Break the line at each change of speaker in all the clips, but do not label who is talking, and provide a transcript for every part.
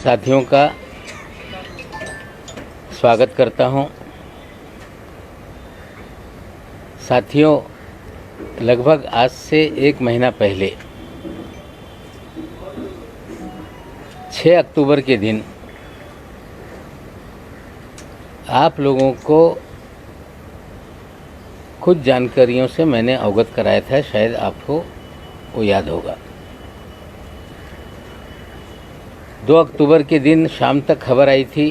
साथियों का स्वागत करता हूं। साथियों, लगभग आज से 1 महीना पहले 6 अक्टूबर के दिन आप लोगों को कुछ जानकारियों से मैंने अवगत कराया था, शायद आपको वो याद होगा। 2 अक्टूबर के दिन शाम तक खबर आई थी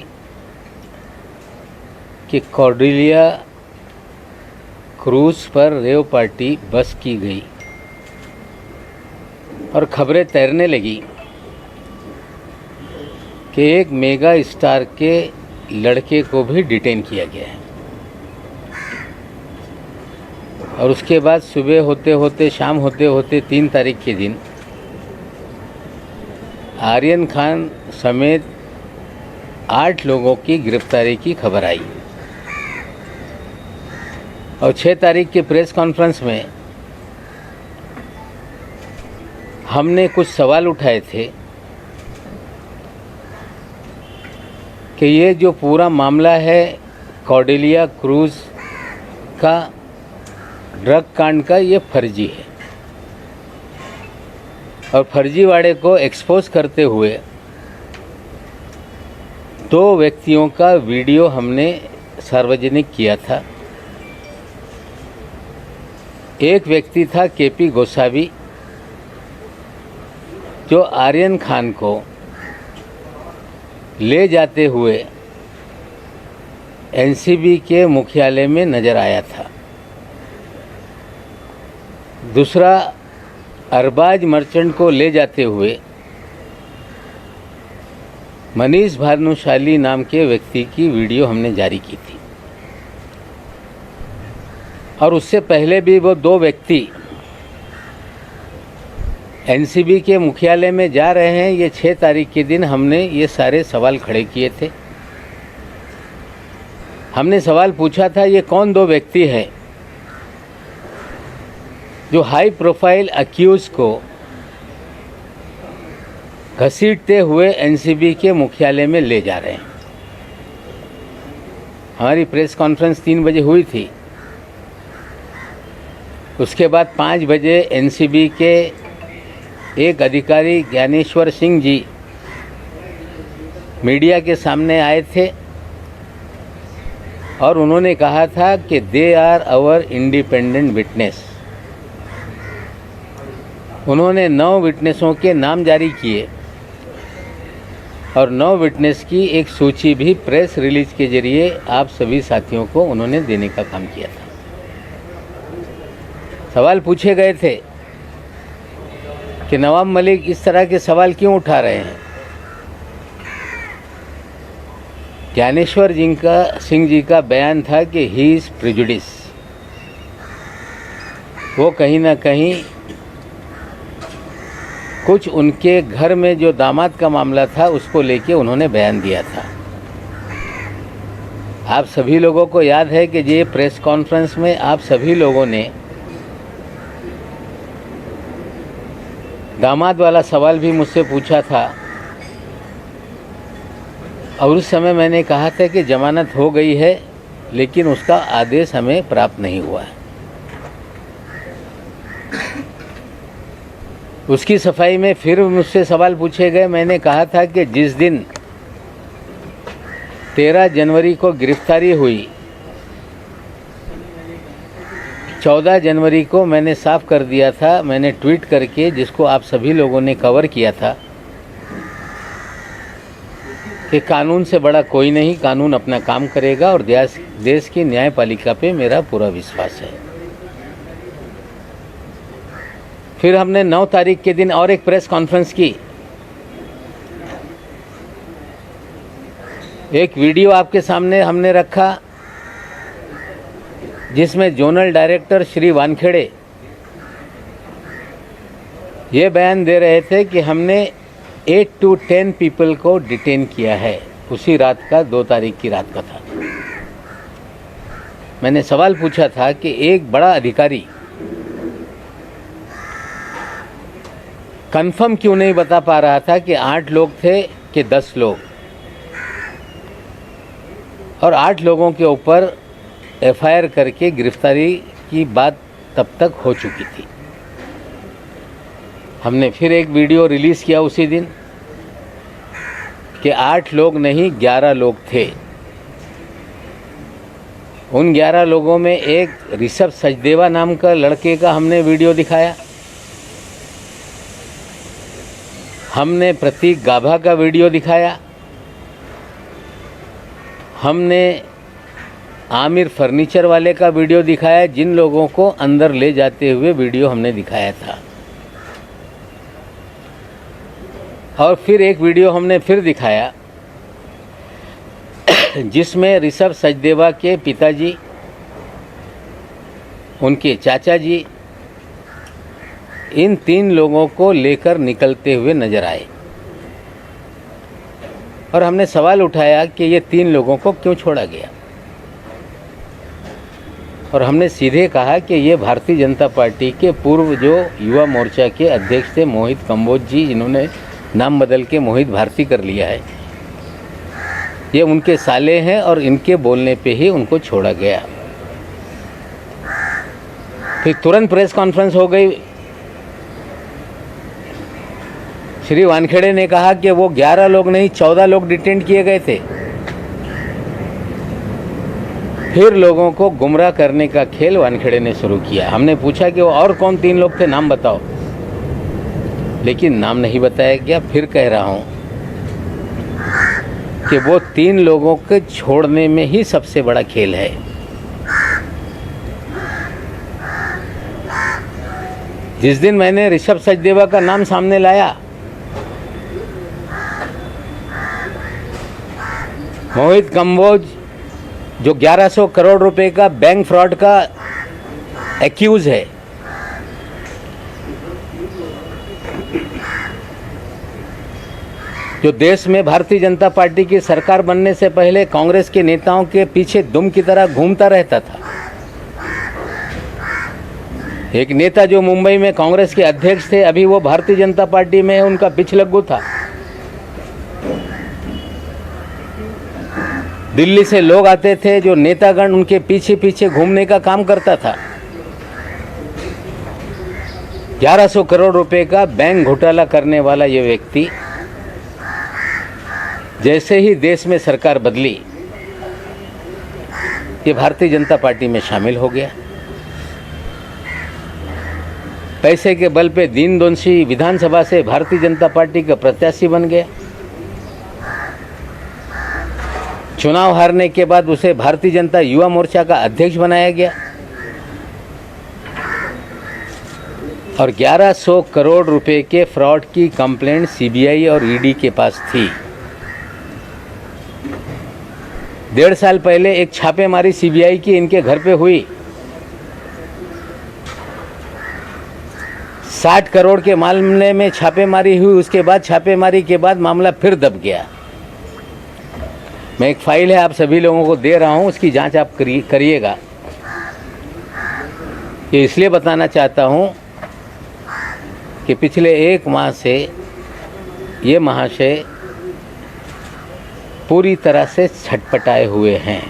कि कॉर्डेलिया क्रूज पर रेव पार्टी बस की गई और खबरें तैरने लगी कि एक मेगा स्टार के लड़के को भी डिटेन किया गया है। और उसके बाद सुबह होते होते शाम होते होते 3 तारीख के दिन आर्यन खान समेत 8 लोगों की गिरफ्तारी की खबर आई। और 6 तारीख के प्रेस कॉन्फ्रेंस में हमने कुछ सवाल उठाए थे कि ये जो पूरा मामला है कॉर्डेलिया क्रूज का ड्रग कांड का, ये फर्जी है। और फर्जीवाड़े को एक्सपोज करते हुए 2 व्यक्तियों का वीडियो हमने सार्वजनिक किया था। एक व्यक्ति था केपी गोसावी, जो आर्यन खान को ले जाते हुए एनसीबी के मुख्यालय में नजर आया था। दूसरा, अरबाज मर्चेंट को ले जाते हुए मनीष भानुशाली नाम के व्यक्ति की वीडियो हमने जारी की थी। और उससे पहले भी वो 2 व्यक्ति एनसीबी के मुख्यालय में जा रहे हैं, ये 6 तारीख के दिन हमने ये सारे सवाल खड़े किए थे। हमने सवाल पूछा था, ये कौन 2 व्यक्ति है जो हाई प्रोफाइल अक्यूज को घसीटते हुए एनसीबी के मुख्यालय में ले जा रहे हैं। हमारी प्रेस कॉन्फ्रेंस 3 बजे हुई थी। उसके बाद 5 बजे एनसीबी के एक अधिकारी ज्ञानेश्वर सिंह जी मीडिया के सामने आए थे और उन्होंने कहा था कि they are our independent witness. उन्होंने 9 विटनेसों के नाम जारी किए और 9 विटनेस की एक सूची भी प्रेस रिलीज के जरिए आप सभी साथियों को उन्होंने देने का काम किया था। सवाल पूछे गए थे कि नवाब मलिक इस तरह के सवाल क्यों उठा रहे हैं। ज्ञानेश्वर सिंह जी का बयान था कि ही इज़ प्रेजुडिस। वो कहीं ना कहीं कुछ उनके घर में जो दामाद का मामला था उसको लेके उन्होंने बयान दिया था। आप सभी लोगों को याद है कि ये प्रेस कॉन्फ्रेंस में आप सभी लोगों ने दामाद वाला सवाल भी मुझसे पूछा था और उस समय मैंने कहा था कि जमानत हो गई है, लेकिन उसका आदेश हमें प्राप्त नहीं हुआ है। उसकी सफाई में फिर मुझसे सवाल पूछे गए। मैंने कहा था कि जिस दिन 13 जनवरी को गिरफ्तारी हुई, 14 जनवरी को मैंने साफ कर दिया था, मैंने ट्वीट करके, जिसको आप सभी लोगों ने कवर किया था, कि कानून से बड़ा कोई नहीं, कानून अपना काम करेगा और देश की न्यायपालिका पे मेरा पूरा विश्वास है। फिर हमने 9 तारीख के दिन और एक प्रेस कॉन्फ्रेंस की। एक वीडियो आपके सामने हमने रखा जिसमें जोनल डायरेक्टर श्री वानखेड़े ये बयान दे रहे थे कि हमने 8 to 10 पीपल को डिटेन किया है। उसी रात का 2 तारीख की रात का था। मैंने सवाल पूछा था कि एक बड़ा अधिकारी कंफर्म क्यों नहीं बता पा रहा था कि 8 लोग थे के 10 लोग और 8 लोगों के ऊपर एफआईआर करके गिरफ्तारी की बात तब तक हो चुकी थी। हमने फिर एक वीडियो रिलीज़ किया उसी दिन कि 8 लोग नहीं 11 लोग थे। उन 11 लोगों में एक ऋषभ सचदेवा नाम का लड़के का हमने वीडियो दिखाया, हमने प्रतीक गाभा का वीडियो दिखाया, हमने आमिर फर्नीचर वाले का वीडियो दिखाया, जिन लोगों को अंदर ले जाते हुए वीडियो हमने दिखाया था। और फिर एक वीडियो हमने फिर दिखाया जिसमें ऋषभ सचदेवा के पिताजी, उनके चाचा जी, इन 3 लोगों को लेकर निकलते हुए नजर आए और हमने सवाल उठाया कि ये 3 लोगों को क्यों छोड़ा गया। और हमने सीधे कहा कि ये भारतीय जनता पार्टी के पूर्व जो युवा मोर्चा के अध्यक्ष थे मोहित कंबोज जी, जिन्होंने नाम बदल के मोहित भारती कर लिया है, ये उनके साले हैं और इनके बोलने पे ही उनको छोड़ा गया। फिर तुरंत प्रेस कॉन्फ्रेंस हो गई। श्री वानखेड़े ने कहा कि वो 11 लोग नहीं 14 लोग डिटेंट किए गए थे। फिर लोगों को गुमराह करने का खेल वानखेड़े ने शुरू किया। हमने पूछा कि वो और कौन 3 लोग थे, नाम बताओ, लेकिन नाम नहीं बताया गया। फिर कह रहा हूं कि वो 3 लोगों के छोड़ने में ही सबसे बड़ा खेल है। जिस दिन मैंने ऋषभ सचदेवा का नाम सामने लाया, मोहित कंबोज जो 1100 करोड़ रुपए का बैंक फ्रॉड का एक्यूज है, जो देश में भारतीय जनता पार्टी की सरकार बनने से पहले कांग्रेस के नेताओं के पीछे दुम की तरह घूमता रहता था, एक नेता जो मुंबई में कांग्रेस के अध्यक्ष थे, अभी वो भारतीय जनता पार्टी में उनका पिछलग्गू था। दिल्ली से लोग आते थे, जो नेतागण उनके पीछे पीछे घूमने का काम करता था। 1100 करोड़ रुपए का बैंक घोटाला करने वाला ये व्यक्ति जैसे ही देश में सरकार बदली, ये भारतीय जनता पार्टी में शामिल हो गया। पैसे के बल पे दीन-दोषी विधानसभा से भारतीय जनता पार्टी का प्रत्याशी बन गया। चुनाव हारने के बाद उसे भारतीय जनता युवा मोर्चा का अध्यक्ष बनाया गया और 1100 करोड़ रुपए के फ्रॉड की कंप्लेंट सीबीआई और ईडी के पास थी। 1.5 साल पहले एक छापेमारी सीबीआई की इनके घर पे हुई। 60 करोड़ के मामले में छापेमारी हुई। उसके बाद छापेमारी के बाद मामला फिर दब गया। मैं एक फाइल है आप सभी लोगों को दे रहा हूं, उसकी जांच आप करिएगा। ये इसलिए बताना चाहता हूं कि पिछले 1 माह से ये महाशय पूरी तरह से छटपटाए हुए हैं।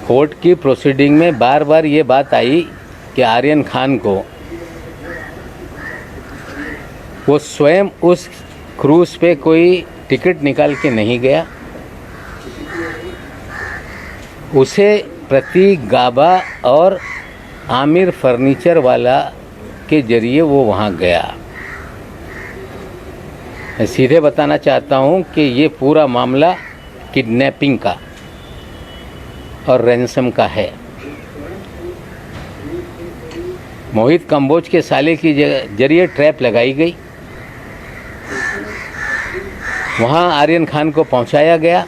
कोर्ट की प्रोसीडिंग में बार बार ये बात आई कि आर्यन खान को वो स्वयं उस क्रूज पे कोई टिकट निकाल के नहीं गया, उसे प्रतीक गाभा और आमिर फर्नीचर वाला के जरिए वो वहाँ गया। मैं सीधे बताना चाहता हूँ कि ये पूरा मामला किडनैपिंग का और रैंसम का है। मोहित कंबोज के साले की जरिए ट्रैप लगाई गई, वहाँ आर्यन खान को पहुँचाया गया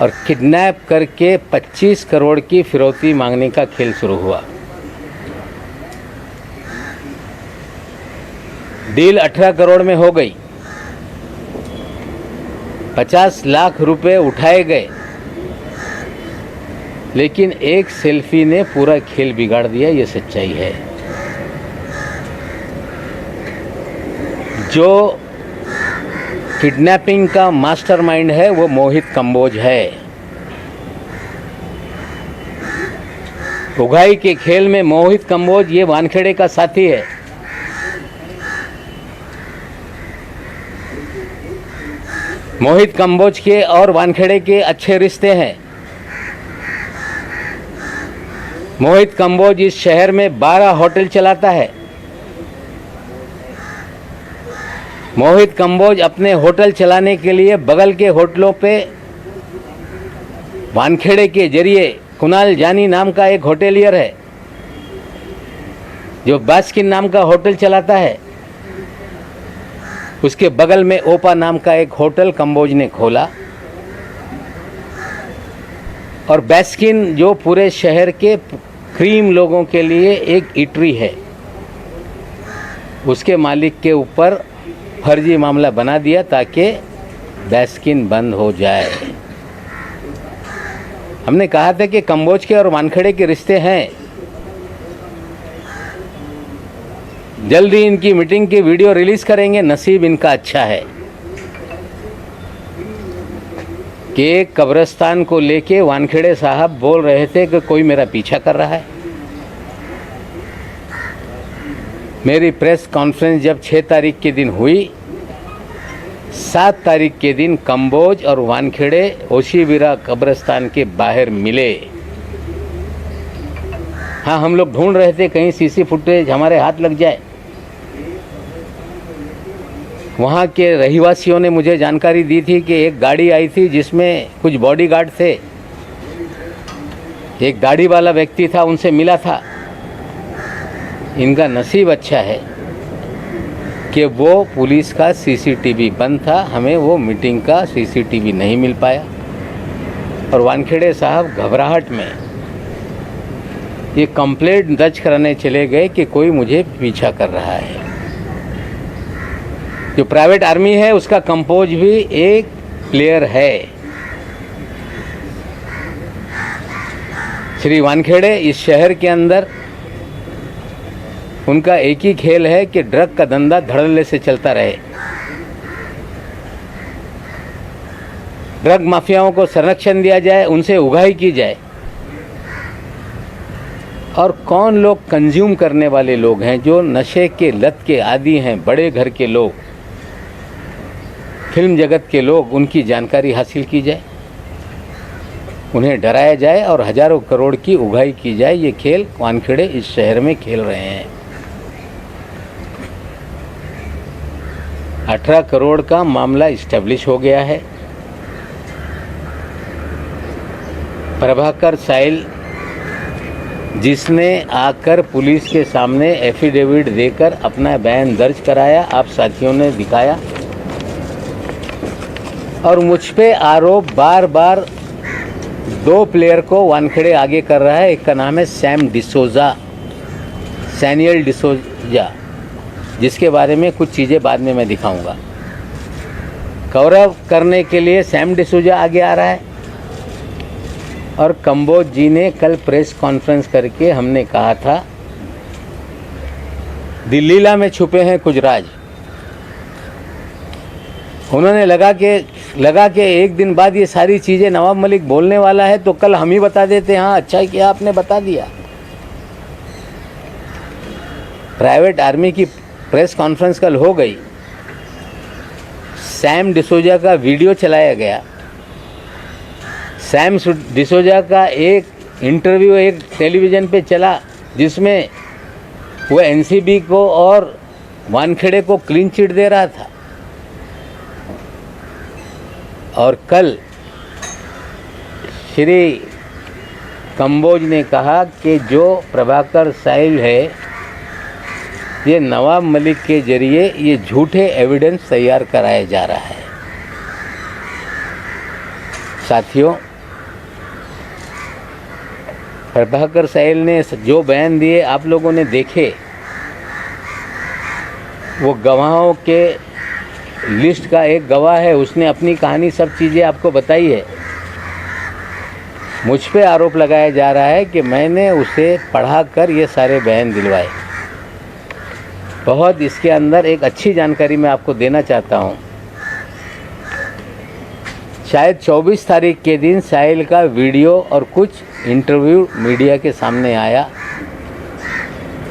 और किडनैप करके 25 करोड़ की फिरौती मांगने का खेल शुरू हुआ। डील 18 करोड़ में हो गई, 50 लाख रुपए उठाए गए, लेकिन एक सेल्फी ने पूरा खेल बिगाड़ दिया। ये सच्चाई है। जो किडनैपिंग का मास्टरमाइंड है वो मोहित कंबोज है। उगाई के खेल में मोहित कंबोज ये वानखेड़े का साथी है। मोहित कंबोज के और वानखेड़े के अच्छे रिश्ते हैं। मोहित कंबोज इस शहर में 12 होटल चलाता है। मोहित कंबोज अपने होटल चलाने के लिए बगल के होटलों पे वानखेड़े के जरिए कुणाल जानी नाम का एक होटेलियर है जो बास्किन नाम का होटल चलाता है। उसके बगल में ओपा नाम का एक होटल कंबोज ने खोला। और बास्किन जो पूरे शहर के क्रीम लोगों के लिए एक इटरी है, उसके मालिक के ऊपर फर्जी मामला बना दिया ताकि बास्किन बंद हो जाए। हमने कहा था कि कंबोज के और वानखेड़े के रिश्ते हैं। जल्दी इनकी मीटिंग की वीडियो रिलीज करेंगे। नसीब इनका अच्छा है कि एक कब्रिस्तान को लेके वानखेड़े साहब बोल रहे थे कि कोई मेरा पीछा कर रहा है। मेरी प्रेस कॉन्फ्रेंस जब 6 तारीख के दिन हुई, 7 तारीख के दिन कंबोज और वानखेड़े ओशीवीरा कब्रिस्तान के बाहर मिले। हाँ, हम लोग ढूंढ रहे थे कहीं सीसी फुटेज हमारे हाथ लग जाए। वहाँ के रहिवासियों ने मुझे जानकारी दी थी कि एक गाड़ी आई थी जिसमें कुछ बॉडीगार्ड थे। एक दाढ़ी वाला व्यक्ति था, उनसे मिला था। इनका नसीब अच्छा है कि वो पुलिस का सीसीटीवी बंद था, हमें वो मीटिंग का सीसीटीवी नहीं मिल पाया। और वानखेड़े साहब घबराहट में ये कंप्लेंट दर्ज कराने चले गए कि कोई मुझे पीछा कर रहा है। जो प्राइवेट आर्मी है उसका कंपोज भी एक प्लेयर है। श्री वानखेड़े इस शहर के अंदर उनका एक ही खेल है कि ड्रग का धंधा धड़ल्ले से चलता रहे। ड्रग माफियाओं को संरक्षण दिया जाए, उनसे उगाही की जाए। और कौन लोग कंज्यूम करने वाले लोग हैं, जो नशे के लत के आदी हैं, बड़े घर के लोग, फिल्म जगत के लोग, उनकी जानकारी हासिल की जाए, उन्हें डराया जाए और हजारों करोड़ की उगाही की जाए। ये खेल वानखेड़े इस शहर में खेल रहे हैं। 18 करोड़ का मामला इस्टेब्लिश हो गया है। प्रभाकर साइल जिसने आकर पुलिस के सामने एफिडेविट देकर अपना बयान दर्ज कराया, आप साथियों ने दिखाया। और मुझ पे आरोप बार बार 2 प्लेयर को वानखेड़े आगे कर रहा है। एक का नाम है सैनियल डिसोजा, जिसके बारे में कुछ चीज़ें बाद में मैं दिखाऊंगा। कवरअप करने के लिए सैम डिसोजा आगे आ रहा है। और कंबोज जी ने कल प्रेस कॉन्फ्रेंस करके हमने कहा था दिल्लीला में छुपे हैं कुछ राज। उन्होंने लगा के एक दिन बाद ये सारी चीज़ें नवाब मलिक बोलने वाला है तो कल हम ही बता देते। हाँ, अच्छा किया आपने बता दिया। प्राइवेट आर्मी की प्रेस कॉन्फ्रेंस कल हो गई। सैम डिसोजा का वीडियो चलाया गया। सैम डिसोजा का एक इंटरव्यू एक टेलीविज़न पे चला जिसमें वो एनसीबी को और वानखेड़े को क्लीन चिट दे रहा था। और कल श्री कंबोज ने कहा कि जो प्रभाकर साइल है, ये नवाब मलिक के जरिए ये झूठे एविडेंस तैयार कराया जा रहा है। साथियों, प्रभाकर साइल ने जो बयान दिए आप लोगों ने देखे। वो गवाहों के लिस्ट का एक गवाह है, उसने अपनी कहानी सब चीज़ें आपको बताई है। मुझ पे आरोप लगाया जा रहा है कि मैंने उसे पढ़ा कर ये सारे बयान दिलवाए। बहुत इसके अंदर एक अच्छी जानकारी मैं आपको देना चाहता हूँ। शायद 24 तारीख के दिन साहिल का वीडियो और कुछ इंटरव्यू मीडिया के सामने आया,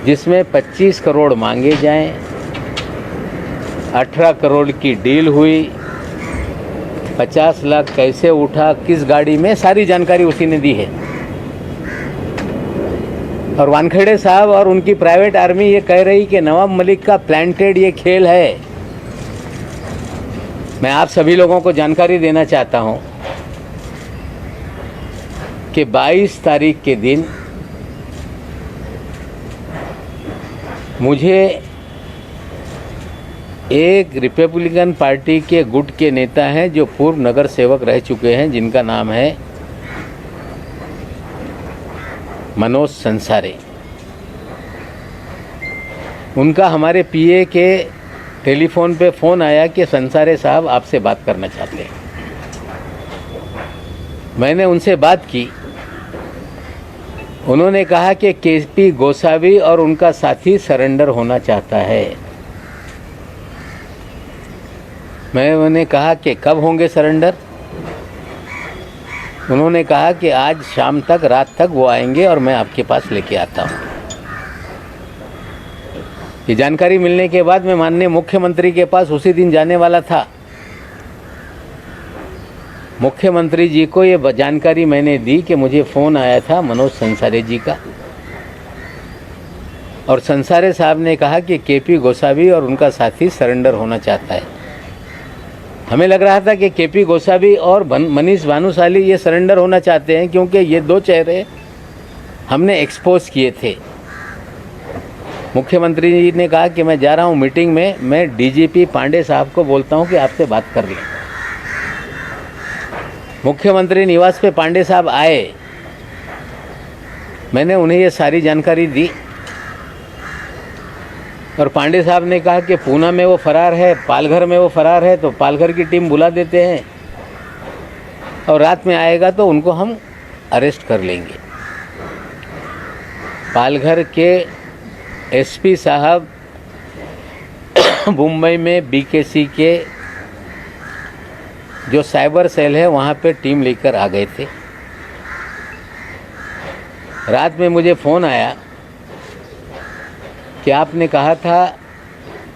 जिसमें 25 करोड़ मांगे जाएं, 18 करोड़ की डील हुई, 50 लाख कैसे उठा, किस गाड़ी में, सारी जानकारी उसी ने दी है। और वानखेड़े साहब और उनकी प्राइवेट आर्मी ये कह रही कि नवाब मलिक का प्लांटेड ये खेल है। मैं आप सभी लोगों को जानकारी देना चाहता हूं कि 22 तारीख के दिन मुझे एक रिपब्लिकन पार्टी के गुट के नेता हैं जो पूर्व नगर सेवक रह चुके हैं, जिनका नाम है मनोज संसारे। उनका हमारे पीए के टेलीफोन पे फ़ोन आया कि संसारे साहब आपसे बात करना चाहते हैं। मैंने उनसे बात की। उन्होंने कहा कि केपी गोसावी और उनका साथी सरेंडर होना चाहता है। मैंने कहा कि कब होंगे सरेंडर? उन्होंने कहा कि आज शाम तक, रात तक वो आएंगे और मैं आपके पास लेके आता हूँ। ये जानकारी मिलने के बाद मैं माननीय मुख्यमंत्री के पास उसी दिन जाने वाला था। मुख्यमंत्री जी को ये जानकारी मैंने दी कि मुझे फ़ोन आया था मनोज संसारे जी का, और संसारे साहब ने कहा कि केपी गोसावी और उनका साथी सरेंडर होना चाहता है। हमें लग रहा था कि केपी गोसावी और मनीष भानुशाली ये सरेंडर होना चाहते हैं, क्योंकि ये दो चेहरे हमने एक्सपोज किए थे। मुख्यमंत्री जी ने कहा कि मैं जा रहा हूँ मीटिंग में, मैं डीजीपी पांडे साहब को बोलता हूँ कि आपसे बात कर लें। मुख्यमंत्री निवास पे पांडे साहब आए। मैंने उन्हें ये सारी जानकारी दी और पांडे साहब ने कहा कि पूना में वो फरार है, पालघर में वो फरार है, तो पालघर की टीम बुला देते हैं और रात में आएगा तो उनको हम अरेस्ट कर लेंगे। पालघर के एसपी साहब मुंबई में बीकेसी के जो साइबर सेल है वहाँ पे टीम लेकर आ गए थे। रात में मुझे फ़ोन आया कि आपने कहा था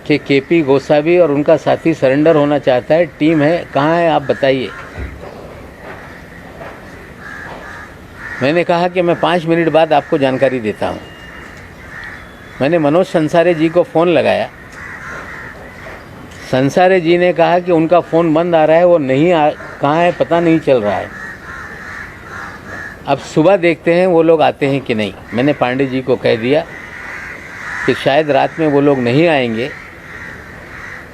कि केपी गोसावी और उनका साथी सरेंडर होना चाहता है, टीम है, कहाँ है आप बताइए। मैंने कहा कि मैं 5 मिनट बाद आपको जानकारी देता हूँ। मैंने मनोज संसारे जी को फ़ोन लगाया। संसारे जी ने कहा कि उनका फ़ोन बंद आ रहा है, वो नहीं कहाँ है पता नहीं चल रहा है। अब सुबह देखते हैं वो लोग आते हैं कि नहीं। मैंने पांडे जी को कह दिया कि शायद रात में वो लोग नहीं आएंगे,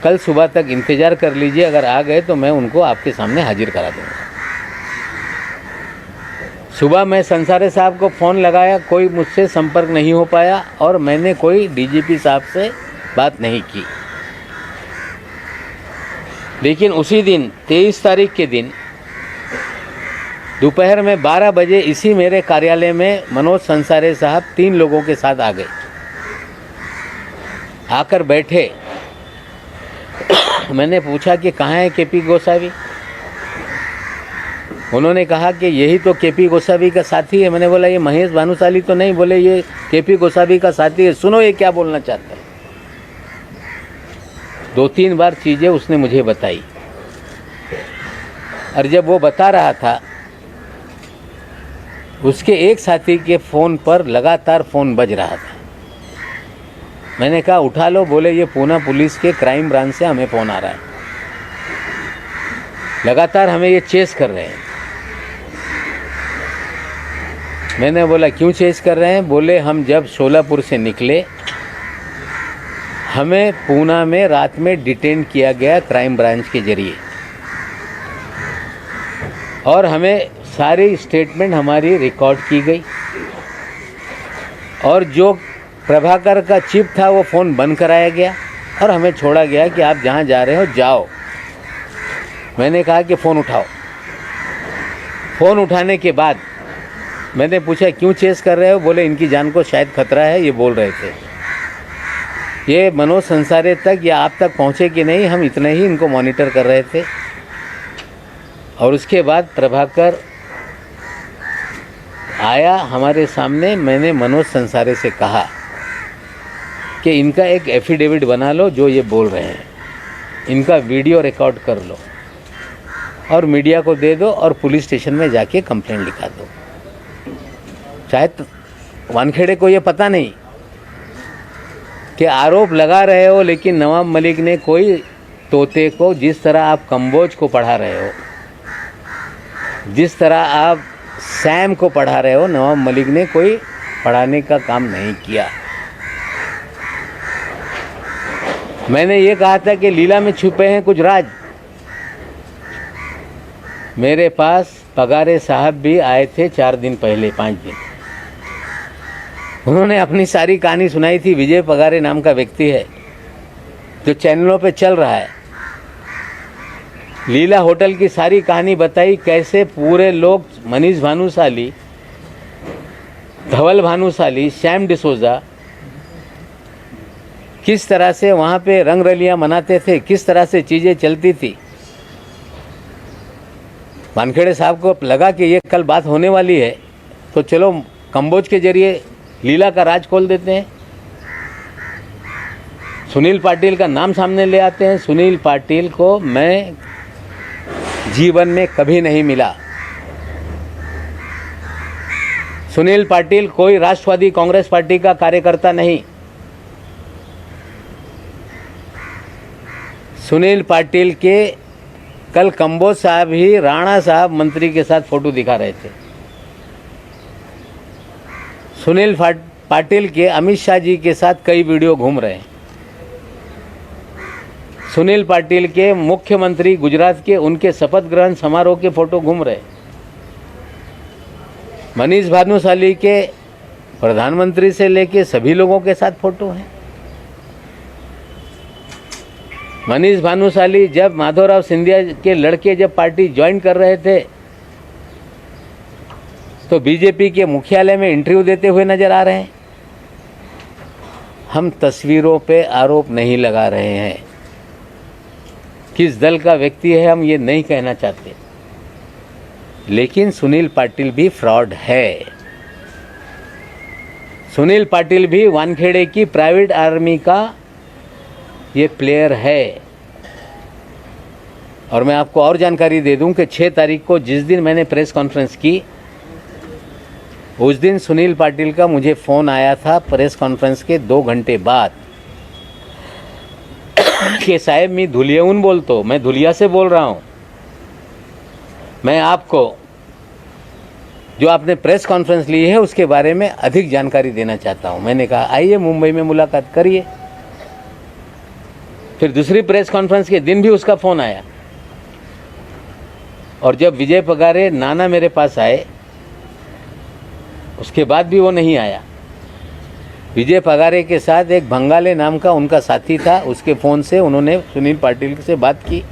कल सुबह तक इंतज़ार कर लीजिए, अगर आ गए तो मैं उनको आपके सामने हाजिर करा दूँगा। सुबह मैं संसारे साहब को फ़ोन लगाया, कोई मुझसे संपर्क नहीं हो पाया और मैंने कोई डीजीपी साहब से बात नहीं की। लेकिन उसी दिन 23 तारीख के दिन दोपहर में 12 बजे इसी मेरे कार्यालय में मनोज संसारे साहब 3 लोगों के साथ आ गए। आकर बैठे। मैंने पूछा कि कहाँ है केपी गोसावी? उन्होंने कहा कि यही तो केपी गोसावी का साथी है। मैंने बोला ये महेश भानुशाली तो नहीं? बोले ये केपी गोसावी का साथी है। सुनो ये क्या बोलना चाहता है। 2-3 बार चीज़ें उसने मुझे बताई और जब वो बता रहा था उसके एक साथी के फ़ोन पर लगातार फ़ोन बज रहा था। मैंने कहा उठा लो। बोले ये पूना पुलिस के क्राइम ब्रांच से हमें फ़ोन आ रहा है, लगातार हमें ये चेस कर रहे हैं। मैंने बोला क्यों चेस कर रहे हैं? बोले हम जब शोलापुर से निकले हमें पूना में रात में डिटेन किया गया क्राइम ब्रांच के ज़रिए और हमें सारी स्टेटमेंट हमारी रिकॉर्ड की गई और जो प्रभाकर का चिप था वो फ़ोन बंद कराया गया और हमें छोड़ा गया कि आप जहाँ जा रहे हो जाओ। मैंने कहा कि फ़ोन उठाओ। फ़ोन उठाने के बाद मैंने पूछा क्यों चेस कर रहे हो? बोले इनकी जान को शायद खतरा है, ये बोल रहे थे। ये मनोज संसारे तक या आप तक पहुँचे कि नहीं, हम इतने ही इनको मॉनिटर कर रहे थे। और उसके बाद प्रभाकर आया हमारे सामने, मैंने मनोज संसारे से कहा कि इनका एक एफिडेविट बना लो, जो ये बोल रहे हैं इनका वीडियो रिकॉर्ड कर लो और मीडिया को दे दो और पुलिस स्टेशन में जाके कंप्लेंट लिखा दो। शायद वानखेड़े को ये पता नहीं कि आरोप लगा रहे हो, लेकिन नवाब मलिक ने कोई तोते को, जिस तरह आप कंबोज को पढ़ा रहे हो, जिस तरह आप सैम को पढ़ा रहे हो, नवाब मलिक ने कोई पढ़ाने का काम नहीं किया। मैंने ये कहा था कि लीला में छुपे हैं कुछ राज। मेरे पास पगारे साहब भी आए थे 4 दिन पहले, 5 दिन। उन्होंने अपनी सारी कहानी सुनाई थी। विजय पगारे नाम का व्यक्ति है जो चैनलों पे चल रहा है। लीला होटल की सारी कहानी बताई, कैसे पूरे लोग, मनीष भानुशाली, धवल भानुशाली, श्याम डिसोजा, किस तरह से वहाँ पे रंग रलियाँ मनाते थे, किस तरह से चीज़ें चलती थी। वानखेड़े साहब को लगा कि ये कल बात होने वाली है, तो चलो कंबोज के जरिए लीला का राज खोल देते हैं। सुनील पाटिल का नाम सामने ले आते हैं। सुनील पाटिल को मैं जीवन में कभी नहीं मिला। सुनील पाटिल कोई राष्ट्रवादी कांग्रेस पार्टी का कार्यकर्ता नहीं। सुनील पाटिल के कल कंबोज साहब ही राणा साहब मंत्री के साथ फोटो दिखा रहे थे। सुनील पाटिल के अमित शाह जी के साथ कई वीडियो घूम रहे हैं। सुनील पाटिल के मुख्यमंत्री गुजरात के, उनके शपथ ग्रहण समारोह के फोटो घूम रहे। मनीष भानुशाली के प्रधानमंत्री से लेके सभी लोगों के साथ फोटो हैं। मनीष भानुशाली जब माधवराव सिंधिया के लड़के जब पार्टी ज्वाइन कर रहे थे तो बीजेपी के मुख्यालय में इंटरव्यू देते हुए नजर आ रहे हैं। हम तस्वीरों पे आरोप नहीं लगा रहे हैं। किस दल का व्यक्ति है हम ये नहीं कहना चाहते, लेकिन सुनील पाटिल भी फ्रॉड है। सुनील पाटिल भी वानखेड़े की प्राइवेट आर्मी का ये प्लेयर है। और मैं आपको और जानकारी दे दूं कि 6 तारीख को जिस दिन मैंने प्रेस कॉन्फ्रेंस की, उस दिन सुनील पाटिल का मुझे फ़ोन आया था प्रेस कॉन्फ्रेंस के 2 घंटे बाद कि साहेब मैं धुलियाहून बोलतो, मैं धुलिया से बोल रहा हूँ, मैं आपको जो आपने प्रेस कॉन्फ्रेंस ली है उसके बारे में अधिक जानकारी देना चाहता हूँ। मैंने कहा आइए मुंबई में मुलाकात करिए। फिर दूसरी प्रेस कॉन्फ्रेंस के दिन भी उसका फ़ोन आया। और जब विजय पगारे नाना मेरे पास आए उसके बाद भी वो नहीं आया। विजय पगारे के साथ एक भंगाले नाम का उनका साथी था, उसके फ़ोन से उन्होंने सुनील पाटिल से बात की।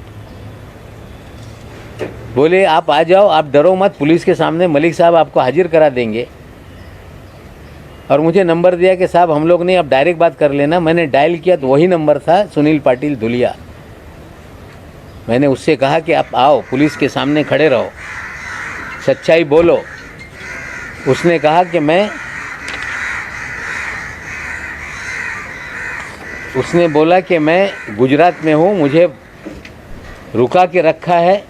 बोले आप आ जाओ, आप डरो मत, पुलिस के सामने मलिक साहब आपको हाजिर करा देंगे। और मुझे नंबर दिया कि साहब हम लोग नहीं, आप डायरेक्ट बात कर लेना। मैंने डायल किया तो वही नंबर था, सुनील पाटिल धुलिया। मैंने उससे कहा कि आप आओ, पुलिस के सामने खड़े रहो, सच्चाई बोलो। उसने कहा कि उसने बोला कि मैं गुजरात में हूँ, मुझे रुका के रखा है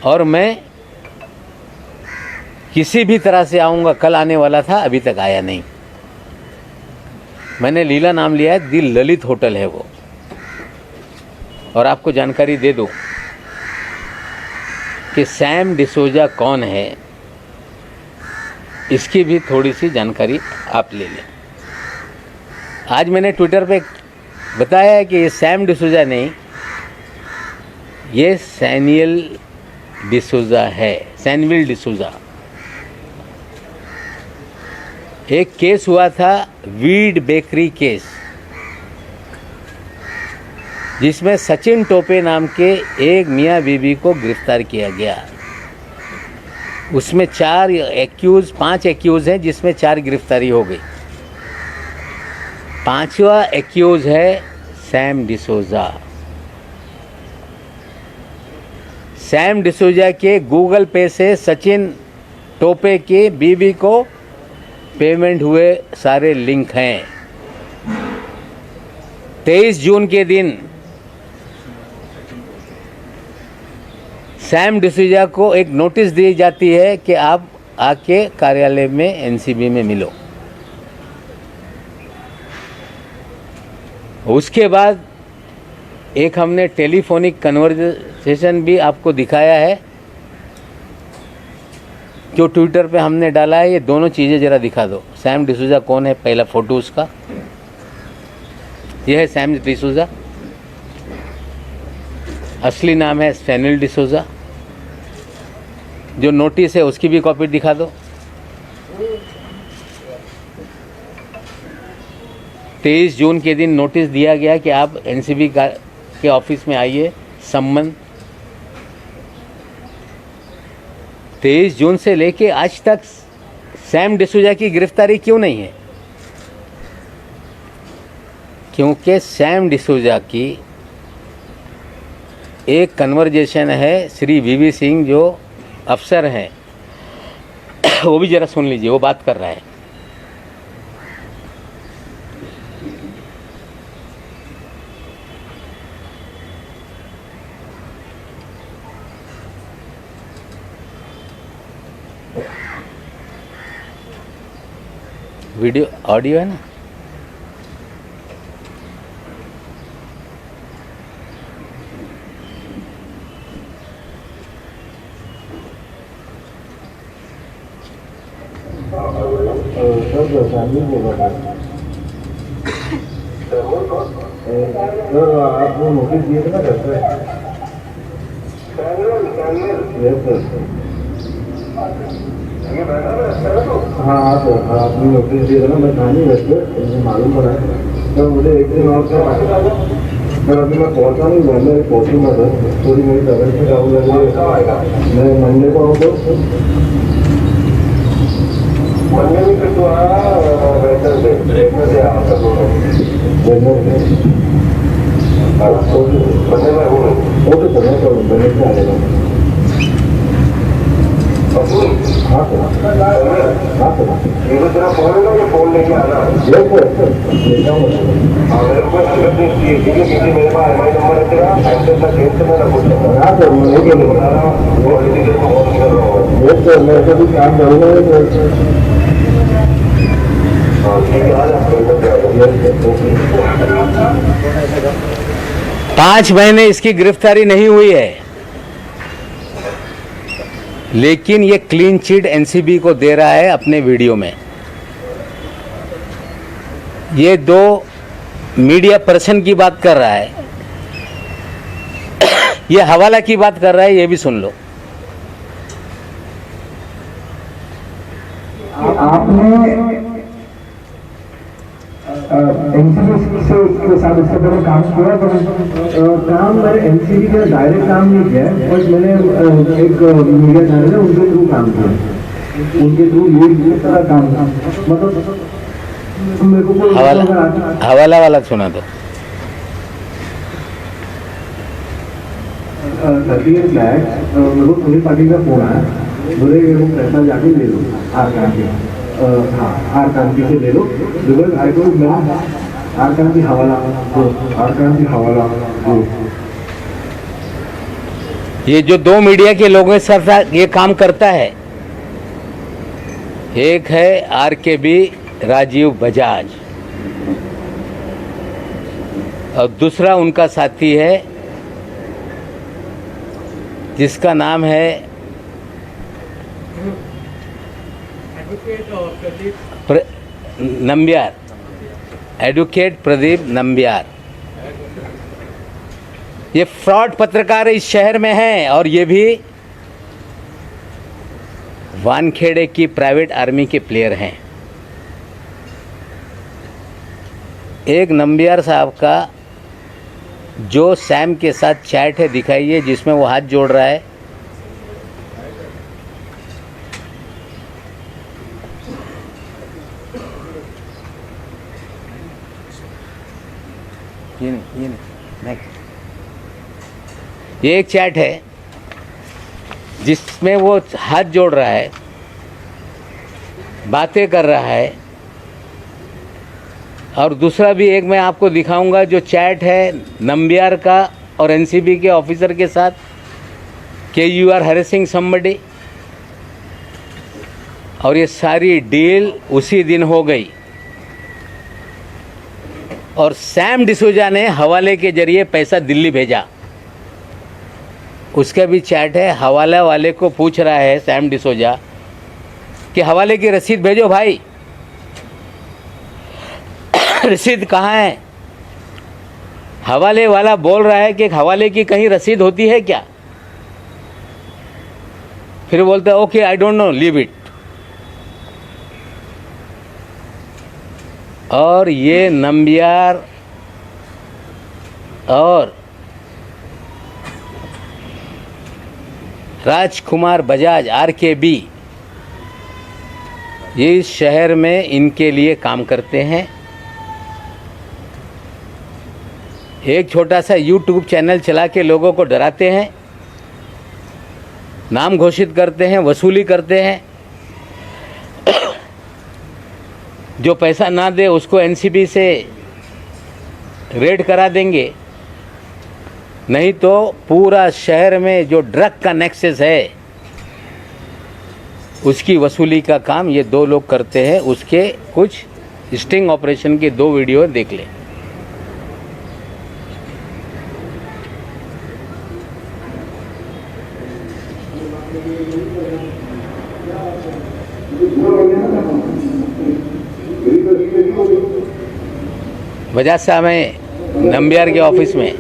और मैं किसी भी तरह से आऊँगा। कल आने वाला था, अभी तक आया नहीं। मैंने लीला नाम लिया है, दी ललित होटल है वो। और आपको जानकारी दे दूं कि सैम डिसोजा कौन है, इसकी भी थोड़ी सी जानकारी आप ले लें। आज मैंने ट्विटर पे बताया है कि ये सैम डिसोजा नहीं, ये सैनियल डिसोजा है, सैनविल डिसोजा। एक केस हुआ था, वीड बेकरी केस, जिसमें सचिन टोपे नाम के एक मियाँ बीबी को गिरफ्तार किया गया। उसमें 5 एक्यूज़ हैं, जिसमें 4 गिरफ्तारी हो गई। पांचवा एक्यूज है सैम डिसोजा। सैम डिसोजा के गूगल पे से सचिन टोपे की बीवी को पेमेंट हुए सारे लिंक हैं। 23 जून के दिन सैम डिसूजा को एक नोटिस दी जाती है कि आप आके कार्यालय में एनसीबी में मिलो। उसके बाद एक हमने टेलीफोनिक कन्वर्सेशन भी आपको दिखाया है जो ट्विटर पे हमने डाला है। ये दोनों चीज़ें ज़रा दिखा दो। सैम डिसूजा कौन है, पहला फ़ोटो उसका, यह है सैम डिसूजा, असली नाम है सैमुअल डिसूजा। जो नोटिस है उसकी भी कॉपी दिखा दो। 23 जून के दिन नोटिस दिया गया कि आप एनसीबी के ऑफिस में आइए, सम्मन। 23 जून से लेके आज तक सैम डिसूजा की गिरफ्तारी क्यों नहीं है? क्योंकि सैम डिसूजा की एक कन्वर्जेशन है श्री वीवी सिंह जो अफसर हैं, वो भी ज़रा सुन लीजिए, वो बात कर रहा है। वीडियो ऑडियो है ना?
आपको नोटिस दिए थे ना घर पे? हाँ सर, आपने नोटिस दिया था ना, मैं था नहीं घर पे, मुझे मालूम पड़ा है। तो मुझे एक दिन और क्या सर, अभी मैं पहुँचा नहीं, मैं पहुँचूँगा सर। थोड़ी मेरी तबियत में डाउन लग रही है। मैं मंडे को आऊँ तो मंडे में फिर दोबारा वेडनेसडे आपका ओके सर, मैं करूँ वेडनेसडे आ जाएगा। हाँ सर, हाँ सर, ये तो तेरा फोन है ना, ये फोन लेके आना। ये सर लेके आऊँगा। हाँ, मेरे को ठीक है, क्योंकि मेरे पास एम आई नंबर है तेरा, एक्सेस का केस से मैं रख सकता। हाँ सर, मैं लेके बता रहा हूँ, वो इसी के फोन कर रहा हूँ। ये सर, मैं ऐसा भी काम करूँगा।
5 महीने इसकी गिरफ्तारी नहीं हुई है, लेकिन ये क्लीन चिट एनसीबी को दे रहा है अपने वीडियो में। ये 2 मीडिया पर्सन की बात कर रहा है, ये हवाला की बात कर रहा है, ये भी सुन लो।
आपने एनसीबी से के साथ इससे पहले काम किया, पर काम मैंने एनसीबी का डायरेक्ट काम नहीं किया, बट मैंने एक मीडिया चैनल है उनके थ्रू काम किया, उनके थ्रू ये सारा काम था। मतलब मेरे को
हवाला वाला सुना दो।
38 लाख मेरे को पुलिस पार्टी का फोन आया, बोले मेरे को पैसा जाके ले लो आर कांति, हाँ आर कांति से ले लो। बिकॉज आई डोंट नो आर कांति हवाला दो, आर कांति हवाला दो।
ये जो 2 मीडिया के लोगों के साथ ये काम करता है, एक है आरकेबी राजीव बजाज और दूसरा उनका साथी है जिसका नाम है नंबियार, एडवोकेट प्रदीप नंबियार। ये फ्रॉड पत्रकार इस शहर में हैं और ये भी वानखेड़े की प्राइवेट आर्मी के प्लेयर हैं। एक नंबियार साहब का जो सैम के साथ चैट है दिखाइए, जिसमें वो हाथ जोड़ रहा है। ये नहीं नेक्स्ट। ये एक चैट है जिसमें वो हाथ जोड़ रहा है, बातें कर रहा है। और दूसरा भी एक मैं आपको दिखाऊंगा जो चैट है नंबियार का और एनसीबी के ऑफिसर के साथ कि यू आर हैरेसिंग समबडी, और ये सारी डील उसी दिन हो गई। और सैम डिसूजा ने हवाले के जरिए पैसा दिल्ली भेजा, उसका भी चैट है। हवाला वाले को पूछ रहा है सैम डिसूजा कि हवाले की रसीद भेजो भाई, रसीद कहाँ है? हवाले वाला बोल रहा है कि हवाले की कहीं रसीद होती है क्या? फिर बोलता है okay I don't no, leave it. और ये नंबियार और राजकुमार बजाज RKB ये इस शहर में इनके लिए काम करते हैं। एक छोटा सा YouTube चैनल चला के लोगों को डराते हैं, नाम घोषित करते हैं, वसूली करते हैं। जो पैसा ना दे उसको NCB से रेड करा देंगे, नहीं तो पूरा शहर में जो ड्रग का नेक्सस है उसकी वसूली का काम ये दो लोग करते हैं। उसके कुछ स्टिंग ऑपरेशन के 2 वीडियो देख लें। बजाज साहब हैं नंबियार के ऑफिस में।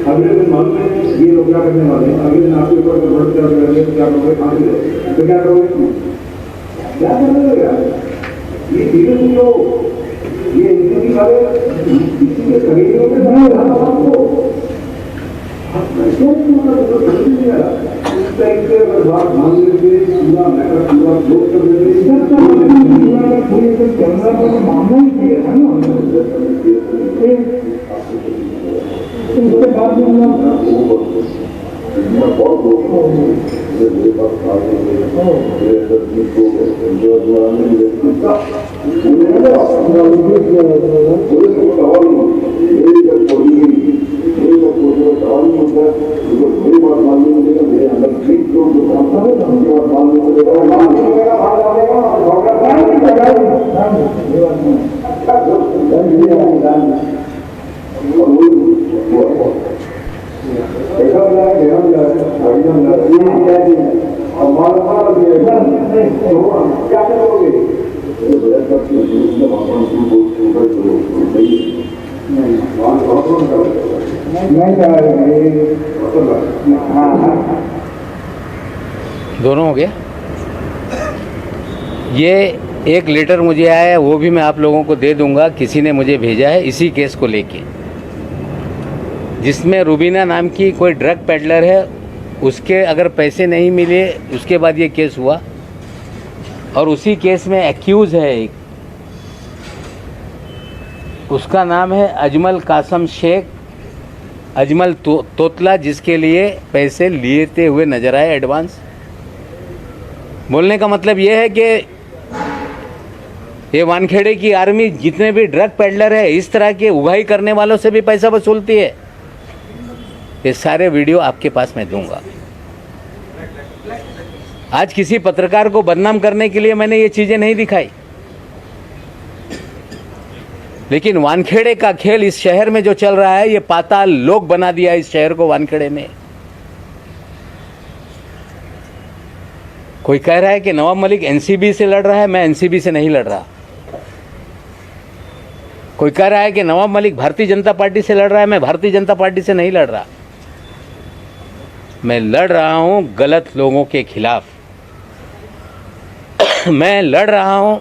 अगले दिन मालूम है ये लोग क्या करने वाले हैं, अगले दिन आपके ऊपर भरोसा करेंगे तो क्या करोगे, कहाँ से तो क्या करोगे, क्या करोगे यार? ये चीजें जो ये इनके सारे किसी के शरीरों में बना रहा आपको बात मान लेते पूरा मैटर पूरा क्लोज कर देते कैमरा पर मामला ही किया है ना। उसके बाद
दोनों हो गया। ये एक लेटर मुझे आया है, वो भी मैं आप लोगों को दे दूंगा, किसी ने मुझे भेजा है इसी केस को लेके, जिसमें रुबीना नाम की कोई ड्रग पेडलर है, उसके अगर पैसे नहीं मिले उसके बाद ये केस हुआ। और उसी केस में एक्यूज है एक, उसका नाम है अजमल कासम शेख, अजमल तोतला, जिसके लिए पैसे लेते हुए नजर आए एडवांस। बोलने का मतलब ये है कि ये वानखेड़े की आर्मी जितने भी ड्रग पेडलर है, इस तरह के उगाही करने वालों से भी पैसा वसूलती है। ये सारे वीडियो आपके पास मैं दूंगा। आज किसी पत्रकार को बदनाम करने के लिए मैंने ये चीजें नहीं दिखाई, लेकिन वानखेड़े का खेल इस शहर में जो चल रहा है, ये पाताल लोक बना दिया इस शहर को वानखेड़े ने। कोई कह रहा है कि नवाब मलिक एनसीबी से लड़ रहा है, मैं एनसीबी से नहीं लड़ रहा। कोई कह रहा है कि नवाब मलिक भारतीय जनता पार्टी से लड़ रहा है, मैं भारतीय जनता पार्टी से नहीं लड़ रहा। मैं लड़ रहा हूं गलत लोगों के खिलाफ। मैं लड़ रहा हूं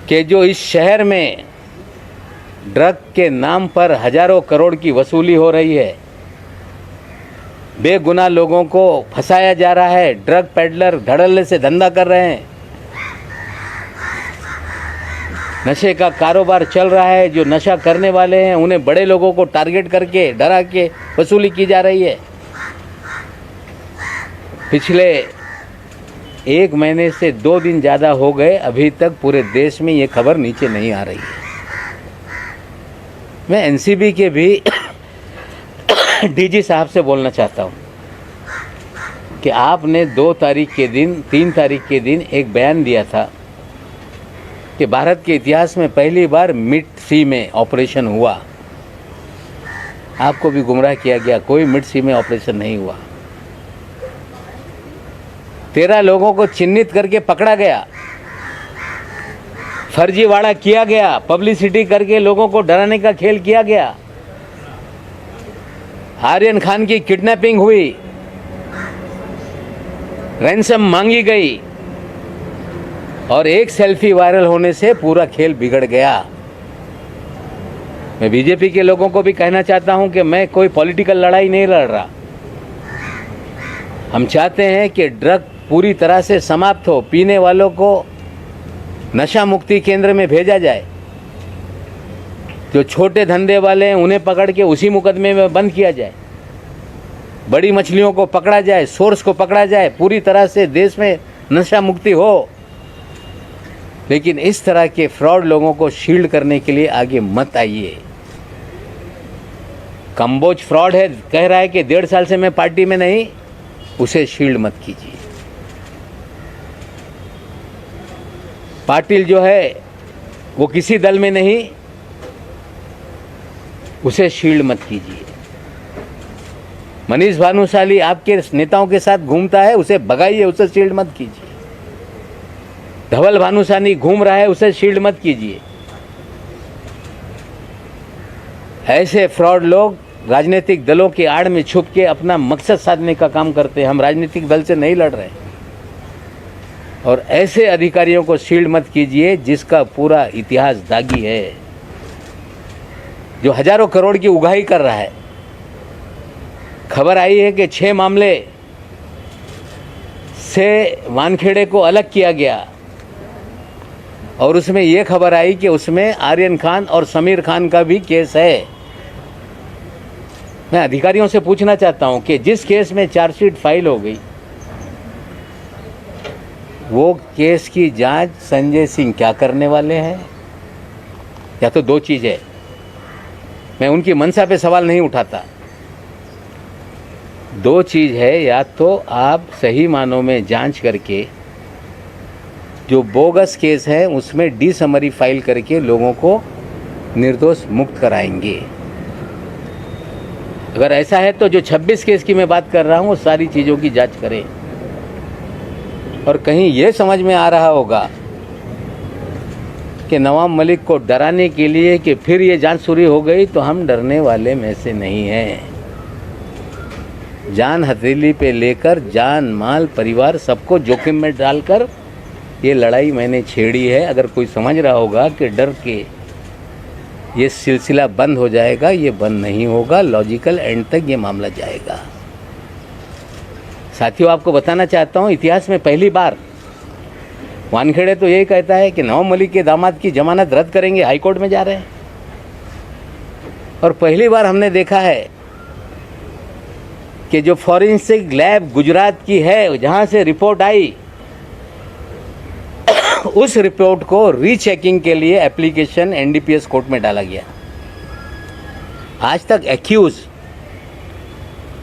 कि जो इस शहर में ड्रग के नाम पर हजारों करोड़ की वसूली हो रही है, बेगुनाह लोगों को फंसाया जा रहा है, ड्रग पेडलर धड़ल्ले से धंधा कर रहे हैं, नशे का कारोबार चल रहा है। जो नशा करने वाले हैं उन्हें बड़े लोगों को टारगेट करके डरा के वसूली की जा रही है। पिछले 1 महीने से 2 दिन ज़्यादा हो गए, अभी तक पूरे देश में ये खबर नीचे नहीं आ रही है। मैं एनसीबी के भी डीजी साहब से बोलना चाहता हूँ कि आपने 2 तारीख के दिन, 3 तारीख के दिन एक बयान दिया था कि भारत के इतिहास में पहली बार मिड सी में ऑपरेशन हुआ। आपको भी गुमराह किया गया, कोई मिड सी में ऑपरेशन नहीं हुआ। 13 लोगों को चिन्हित करके पकड़ा गया, फर्जीवाड़ा किया गया, पब्लिसिटी करके लोगों को डराने का खेल किया गया। आर्यन खान की किडनैपिंग हुई, रैंसम मांगी गई और एक सेल्फी वायरल होने से पूरा खेल बिगड़ गया। मैं बीजेपी के लोगों को भी कहना चाहता हूं कि मैं कोई पॉलिटिकल लड़ाई नहीं लड़ रहा। हम चाहते हैं कि ड्रग पूरी तरह से समाप्त हो, पीने वालों को नशा मुक्ति केंद्र में भेजा जाए। जो छोटे धंधे वाले हैं उन्हें पकड़ के उसी मुकदमे में बंद किया जाए, बड़ी मछलियों को पकड़ा जाए, सोर्स को पकड़ा जाए, पूरी तरह से देश में नशा मुक्ति हो। लेकिन इस तरह के फ्रॉड लोगों को शील्ड करने के लिए आगे मत आइए। कंबोज फ्रॉड है, कह रहा है कि 1.5 साल से मैं पार्टी में नहीं, उसे शील्ड मत कीजिए। पाटिल जो है वो किसी दल में नहीं, उसे शील्ड मत कीजिए। मनीष भानुशाली आपके नेताओं के साथ घूमता है, उसे भगाइए, उसे शील्ड मत कीजिए। धवल भानुशाली घूम रहा है, उसे शील्ड मत कीजिए। ऐसे फ्रॉड लोग राजनीतिक दलों की आड़ में छुप के अपना मकसद साधने का काम करते हैं। हम राजनीतिक दल से नहीं लड़ रहे, और ऐसे अधिकारियों को शील्ड मत कीजिए जिसका पूरा इतिहास दागी है, जो हजारों करोड़ की उगाही कर रहा है। खबर आई है कि 6 मामले से वानखेड़े को अलग किया गया, और उसमें यह खबर आई कि उसमें आर्यन खान और समीर खान का भी केस है। मैं अधिकारियों से पूछना चाहता हूं कि जिस केस में चार्जशीट फाइल हो गई, वो केस की जांच संजय सिंह क्या करने वाले हैं? या तो 2 चीज़ है, मैं उनकी मंशा पे सवाल नहीं उठाता। 2 चीज़ है, या तो आप सही मानों में जांच करके जो बोगस केस है उसमें डी समरी फाइल करके लोगों को निर्दोष मुक्त कराएंगे। अगर ऐसा है तो जो 26 केस की मैं बात कर रहा हूँ, वो सारी चीज़ों की जांच करें। और कहीं ये समझ में आ रहा होगा कि नवाब मलिक को डराने के लिए कि फिर ये जांच शुरू हो गई, तो हम डरने वाले में से नहीं हैं। जान हथेली पे लेकर जान, माल, परिवार सबको जोखिम में डालकर ये लड़ाई मैंने छेड़ी है। अगर कोई समझ रहा होगा कि डर के ये सिलसिला बंद हो जाएगा, ये बंद नहीं होगा। लॉजिकल एंड तक ये मामला जाएगा। साथियों, आपको बताना चाहता हूँ, इतिहास में पहली बार वानखेड़े तो यही कहता है कि नवाब मलिक के दामाद की जमानत रद्द करेंगे, हाई कोर्ट में जा रहे हैं। और पहली बार हमने देखा है कि जो फॉरेंसिक लैब गुजरात की है, जहाँ से रिपोर्ट आई, उस रिपोर्ट को रीचेकिंग के लिए एप्लीकेशन एनडीपीएस कोर्ट में डाला गया। आज तक एक्यूज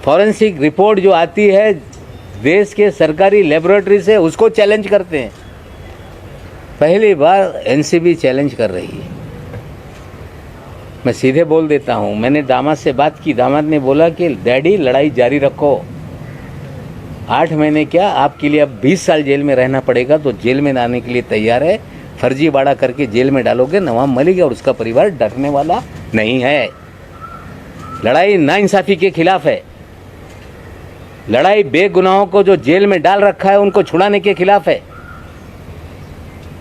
फॉरेंसिक रिपोर्ट जो आती है देश के सरकारी लेबोरेटरी से, उसको चैलेंज करते हैं। पहली बार एनसीबी चैलेंज कर रही है। मैं सीधे बोल देता हूँ, मैंने दामाद से बात की, दामाद ने बोला कि डैडी लड़ाई जारी रखो, 8 महीने क्या आपके लिए अब 20 साल जेल में रहना पड़ेगा, तो जेल में आने के लिए तैयार है। फर्जी बाड़ा करके जेल में डालोगे, नवाब मलिक और उसका परिवार डरने वाला नहीं है। लड़ाई नाइंसाफ़ी के खिलाफ है, लड़ाई बेगुनाहों को जो जेल में डाल रखा है उनको छुड़ाने के खिलाफ है,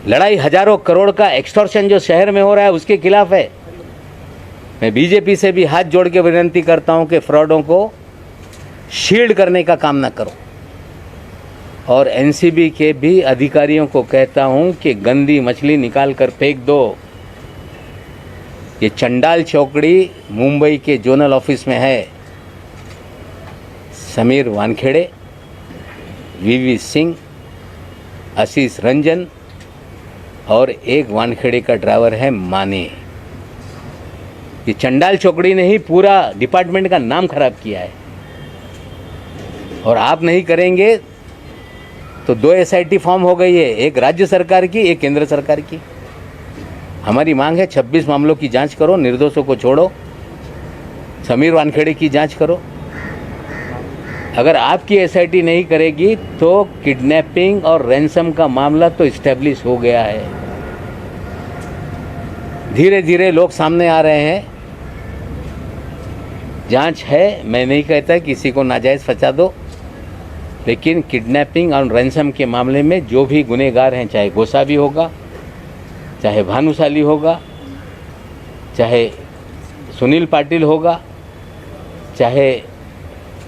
लड़ाई हजारों करोड़ का एक्सटॉर्शन जो शहर में हो रहा है उसके खिलाफ है। मैं बीजेपी से भी हाथ जोड़ के विनती करता हूं कि फ्रॉडों को शील्ड करने का काम ना करो, और एनसीबी के भी अधिकारियों को कहता हूं कि गंदी मछली निकाल कर फेंक दो। ये चंडाल चौकड़ी मुंबई के जोनल ऑफिस में है। समीर वानखेड़े, वीवी सिंह, आशीष रंजन और एक वानखेड़े का ड्राइवर है माने। ये चंडाल चौकड़ी ने ही पूरा डिपार्टमेंट का नाम खराब किया है। और आप नहीं करेंगे तो 2 एसआईटी फॉर्म हो गई है, एक राज्य सरकार की, एक केंद्र सरकार की। हमारी मांग है 26 मामलों की जांच करो, निर्दोषों को छोड़ो, समीर वानखेड़े की जांच करो। अगर आपकी एसआईटी नहीं करेगी तो किडनैपिंग और रैंसम का मामला तो इस्टेब्लिश हो गया है। धीरे धीरे लोग सामने आ रहे हैं, जांच है। मैं नहीं कहता किसी को नाजायज़ फंसा दो, लेकिन किडनैपिंग और रैंसम के मामले में जो भी गुनहगार हैं, चाहे गोसावी होगा, चाहे भानुशाली होगा, चाहे सुनील पाटिल होगा, चाहे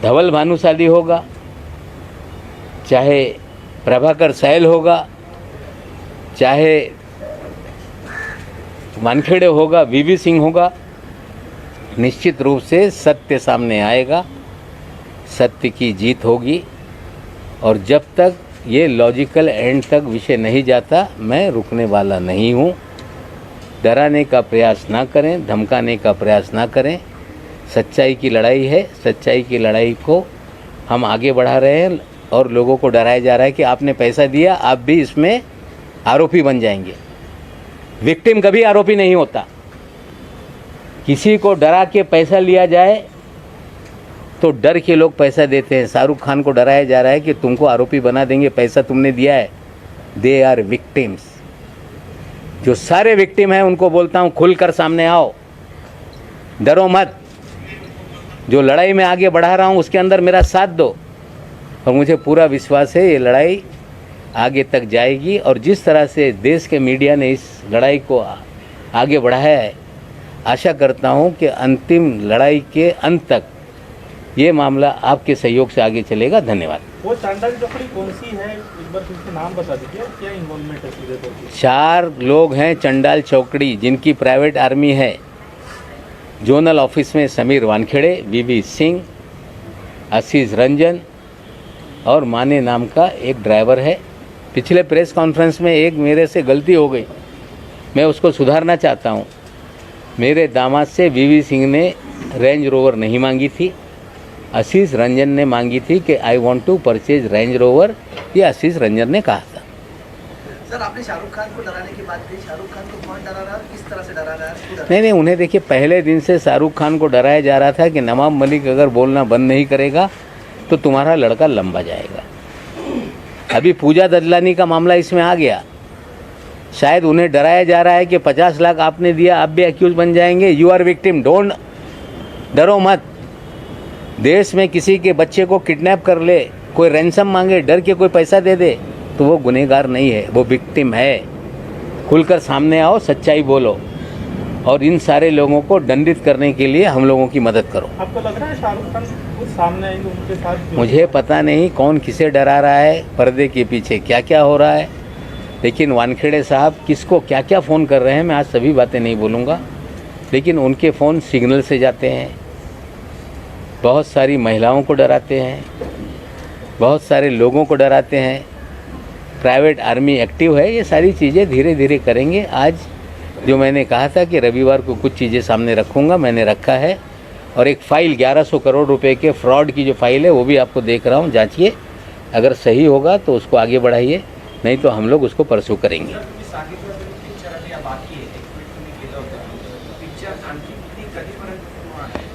धवल भानुशाली होगा, चाहे प्रभाकर सैल होगा, चाहे वानखेड़े होगा, वीवी सिंह होगा, निश्चित रूप से सत्य सामने आएगा, सत्य की जीत होगी। और जब तक ये लॉजिकल एंड तक विषय नहीं जाता, मैं रुकने वाला नहीं हूँ। डराने का प्रयास ना करें, धमकाने का प्रयास ना करें। सच्चाई की लड़ाई है, सच्चाई की लड़ाई को हम आगे बढ़ा रहे हैं। और लोगों को डराया जा रहा है कि आपने पैसा दिया, आप भी इसमें आरोपी बन जाएंगे। विक्टिम कभी आरोपी नहीं होता। किसी को डरा के पैसा लिया जाए तो डर के लोग पैसा देते हैं। शाहरुख खान को डराया जा रहा है कि तुमको आरोपी बना देंगे, पैसा तुमने दिया है। They are victims. जो सारे विक्टिम हैं उनको बोलता हूँ, खुलकर सामने आओ, डरो मत। जो लड़ाई में आगे बढ़ा रहा हूँ उसके अंदर मेरा साथ दो, और मुझे पूरा विश्वास है ये लड़ाई आगे तक जाएगी। और जिस तरह से देश के मीडिया ने इस लड़ाई को आगे बढ़ाया है, आशा करता हूँ कि अंतिम लड़ाई के अंत तक ये मामला आपके सहयोग से आगे चलेगा। धन्यवाद।
वो चांडाल चौकड़ी कौन सी है, एक बार फिर से नाम बता दीजिए, और क्या इन्वॉल्वमेंट है सीधे तौर पे?
4 लोग हैं चंडाल चौकड़ी, जिनकी प्राइवेट आर्मी है। जोनल ऑफिस में समीर वानखेड़े, वीवी सिंह, आशीष रंजन और माने नाम का एक ड्राइवर है। पिछले प्रेस कॉन्फ्रेंस में एक मेरे से गलती हो गई, मैं उसको सुधारना चाहता हूँ। मेरे दामाद से वीवी सिंह ने रेंज रोवर नहीं मांगी थी, आशीष रंजन ने मांगी थी कि I want to purchase Range Rover. ये आशीष रंजन ने कहा था।
सर, आपने शाहरुख खान को डराने की बात की, शाहरुख खान को कौन डरा रहा है, किस तरह से डरा रहा है?
नहीं, उन्हें देखिए, पहले दिन से शाहरुख खान को डराया जा रहा था कि नवाब मलिक अगर बोलना बंद नहीं करेगा तो तुम्हारा लड़का लंबा जाएगा। अभी पूजा ददलानी का मामला इसमें आ गया। शायद उन्हें डराया जा रहा है कि 50 लाख आपने दिया, आप भी एक्यूज बन जाएंगे। यू आर विक्टिम, डोंट, डरो मत। देश में किसी के बच्चे को किडनैप कर ले, कोई रैंसम मांगे, डर के कोई पैसा दे दे, तो वो गुनहगार नहीं है, वो विक्टिम है। खुलकर सामने आओ, सच्चाई बोलो, और इन सारे लोगों को दंडित करने के लिए हम लोगों की मदद करो।
आपको लग रहा है शाहरुख खान खुद सामने आएंगे उनके साथ?
मुझे पता नहीं कौन किसे डरा रहा है, पर्दे के पीछे क्या क्या हो रहा है। लेकिन वानखेड़े साहब किसको क्या क्या फ़ोन कर रहे हैं, मैं आज सभी बातें नहीं बोलूँगा, लेकिन उनके फ़ोन सिग्नल से जाते हैं, बहुत सारी महिलाओं को डराते हैं, बहुत सारे लोगों को डराते हैं, प्राइवेट आर्मी एक्टिव है। ये सारी चीज़ें धीरे धीरे करेंगे। आज जो मैंने कहा था कि रविवार को कुछ चीज़ें सामने रखूँगा, मैंने रखा है। और एक फ़ाइल 1100 करोड़ रुपए के फ्रॉड की जो फाइल है वो भी आपको देख रहा हूँ, जांचिए। अगर सही होगा तो उसको आगे बढ़ाइए, नहीं तो हम लोग उसको परसू करेंगे।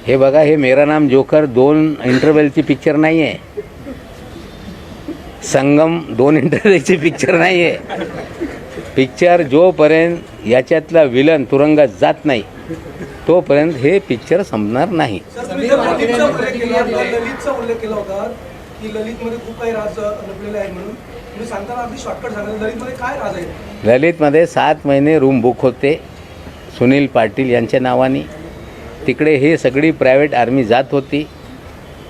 हे बघा, हे मेरा नाम जोकर 2 इंटरवलची पिक्चर नाही आहे, संगम 2 इंटरवलची पिक्चर नाही आहे। पिक्चर जोपर्यंत याच्यातला विलन तुरुंगात जात नाही तोपर्यंत हे पिक्चर संपणार नाही।
ललितचा उल्लेख केला होता की ललितमध्ये खूप काही राज लपलेले आहेत म्हणून तुम्ही सांगताना अगदी शॉर्टकट सांगा, ललितमध्ये काय राज आहे?
ललितमध्ये 7 महिने रूम बुक होते सुनील पाटील यांच्या नावाने। तिकडे हे सगळी प्रायव्हेट आर्मी जात होती,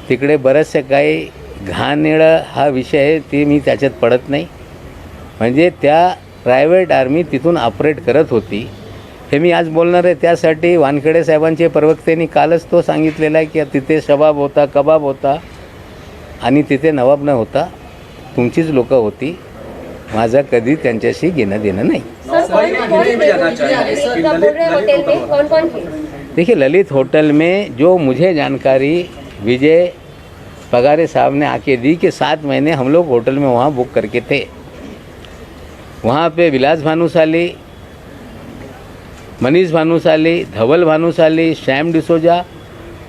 तिकडे बरंचसं काही घाणेरडं हा विषय आहे, ते मी त्याच्यात पडत नाही। म्हणजे त्या प्रायव्हेट आर्मी तिथून ऑपरेट करत होती, हे मी आज बोलणार आहे। त्यासाठी वानखेडे साहेबांचे प्रवक्त्यांनी कालच तो सांगितलेला आहे की तिथे शबाब होता, कबाब होता आणि तिथे नवाब न होता, तुमचीच लोकं होती। माझा कधी त्यांच्याशी घेणं देणं नाही। देखिए, ललित होटल में जो मुझे जानकारी विजय पगारे साहब ने आके दी कि 7 महीने हम लोग होटल में वहाँ बुक करके थे। वहाँ पे विलास भानुशाली, मनीष भानुशाली, धवल भानुशाली, श्याम डिसोजा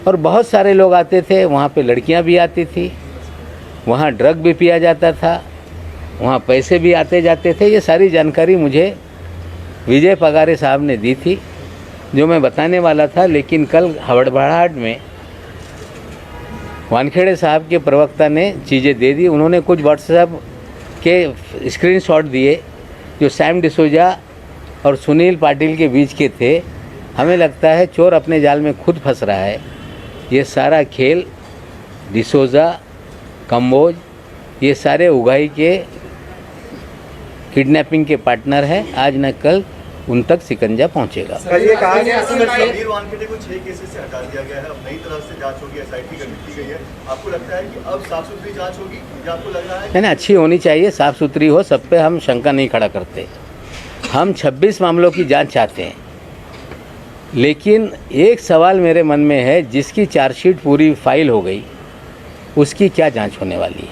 और बहुत सारे लोग आते थे। वहाँ पे लड़कियाँ भी आती थी, वहाँ ड्रग भी पिया जाता था, वहाँ पैसे भी आते जाते थे। ये सारी जानकारी मुझे विजय पगारे साहब ने दी थी, जो मैं बताने वाला था, लेकिन कल हड़बड़ाहट में वानखेड़े साहब के प्रवक्ता ने चीज़ें दे दी। उन्होंने कुछ व्हाट्सएप के स्क्रीनशॉट दिए जो सैम डिसोजा और सुनील पाटिल के बीच के थे। हमें लगता है चोर अपने जाल में खुद फंस रहा है। ये सारा खेल डिसोजा, कंबोज, ये सारे उगाई के किडनैपिंग के पार्टनर हैं। आज न कल उन तक सिकंजा पहुंचेगा।
ये कहा गया समीर वानखेड़े को 6 केसेस से हटा दिया गया है, अब नई तरह से जांच होगी, एसआईटी गठित की गई है। आपको लगता है कि अब साफ सुथरी जांच होगी या आपको लग रहा है
नहीं, अच्छी होनी चाहिए, साफ़ सुथरी हो, सब पे हम शंका नहीं खड़ा करते। हम 26 मामलों की जांच चाहते हैं, लेकिन एक सवाल मेरे मन में है, जिसकी चार्जशीट पूरी फाइल हो गई उसकी क्या जांच होने वाली है?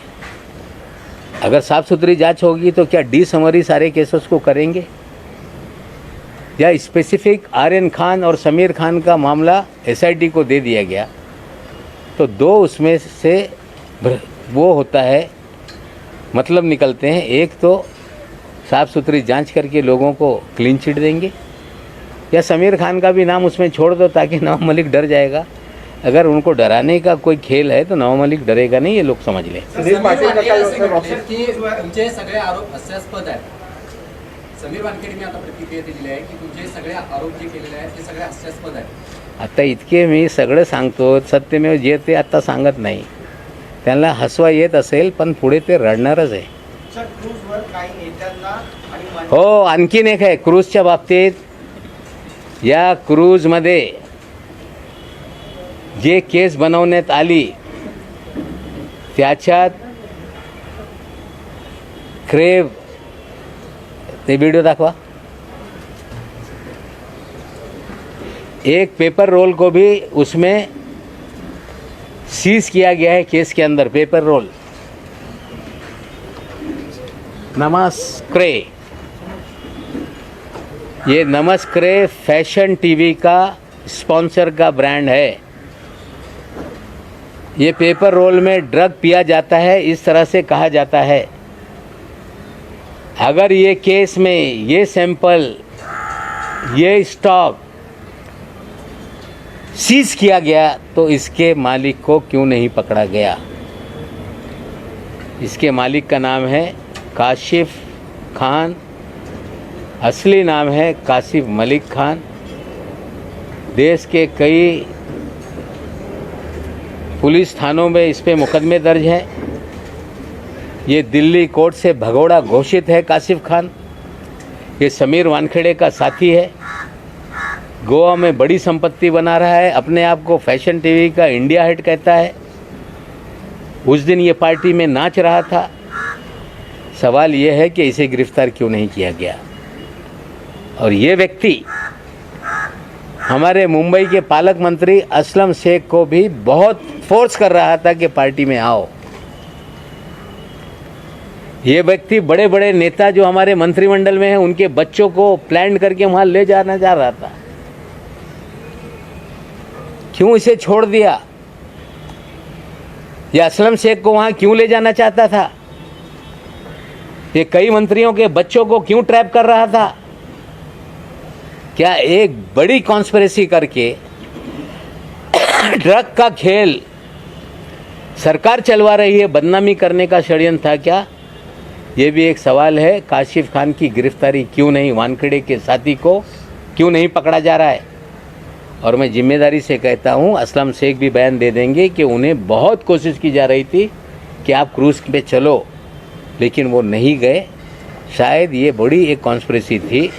अगर साफ़ सुथरी जांच होगी तो क्या डी समरी सारे केसेस को करेंगे, या स्पेसिफिक आर्यन खान और समीर खान का मामला एसआईटी को दे दिया गया तो 2 उसमें से वो होता है, मतलब निकलते हैं। एक तो साफ़ सुथरी जांच करके लोगों को क्लीन चिट देंगे, या समीर खान का भी नाम उसमें छोड़ दो ताकि नवाब मलिक डर जाएगा। अगर उनको डराने का कोई खेल है तो नवाब मलिक डरेगा नहीं, ये लोग समझ लें।
तुमचे सगळे आरोप हास्यास्पद आहेत। समीर वानखेडेंनी आता प्रतिक्रिया दिलेली आहे की तुमचे सगळे आरोप जे केलेले आहेत ते सगळे हास्यास्पद आहेत।
आता इतके मी सगळं सांगतो, सत्यमेव जे ते आता सांगत नाही। त्यांना हसवा येत असेल पण पुढे ते रडणारच आहे। हो, आणखीन एक आहे क्रूजच्या बाबतीत। या क्रूजमध्ये जे केस बनवण्यात आली त्याच्यात क्रेव, ते वीडियो दाखवा। एक पेपर रोल को भी उसमें सीज किया गया है केस के अंदर, पेपर रोल। नमस्क्रे, ये नमस्क्रे फैशन टीवी का स्पॉन्सर का ब्रांड है। ये पेपर रोल में ड्रग पिया जाता है, इस तरह से कहा जाता है। अगर ये केस में ये सैंपल, ये स्टॉक सीज किया गया तो इसके मालिक को क्यों नहीं पकड़ा गया? इसके मालिक का नाम है काशिफ खान, असली नाम है कासिफ मलिक खान। देश के कई पुलिस थानों में इस पे मुकदमे दर्ज हैं। ये दिल्ली कोर्ट से भगोड़ा घोषित है कासिफ खान। ये समीर वानखेड़े का साथी है, गोवा में बड़ी संपत्ति बना रहा है, अपने आप को फैशन टीवी का इंडिया हेड कहता है। उस दिन ये पार्टी में नाच रहा था। सवाल ये है कि इसे गिरफ्तार क्यों नहीं किया गया। और ये व्यक्ति हमारे मुंबई के पालक मंत्री असलम शेख को भी बहुत फोर्स कर रहा था कि पार्टी में आओ। ये व्यक्ति बड़े बड़े नेता जो हमारे मंत्रिमंडल में हैं उनके बच्चों को प्लान करके वहां ले जाना जा रहा था। क्यों इसे छोड़ दिया? ये असलम शेख को वहां क्यों ले जाना चाहता था? ये कई मंत्रियों के बच्चों को क्यों ट्रैप कर रहा था? क्या एक बड़ी कॉन्स्पिरेसी करके ड्रग का खेल सरकार चलवा रही है, बदनामी करने का षड्यंत्र था क्या? ये भी एक सवाल है। काशिफ खान की गिरफ्तारी क्यों नहीं, वानखेड़े के साथी को क्यों नहीं पकड़ा जा रहा है? और मैं जिम्मेदारी से कहता हूँ, असलम शेख भी बयान दे देंगे कि उन्हें बहुत कोशिश की जा रही थी कि आप क्रूज़ पे चलो, लेकिन वो नहीं गए। शायद ये बड़ी एक कॉन्स्पिरेसी थी।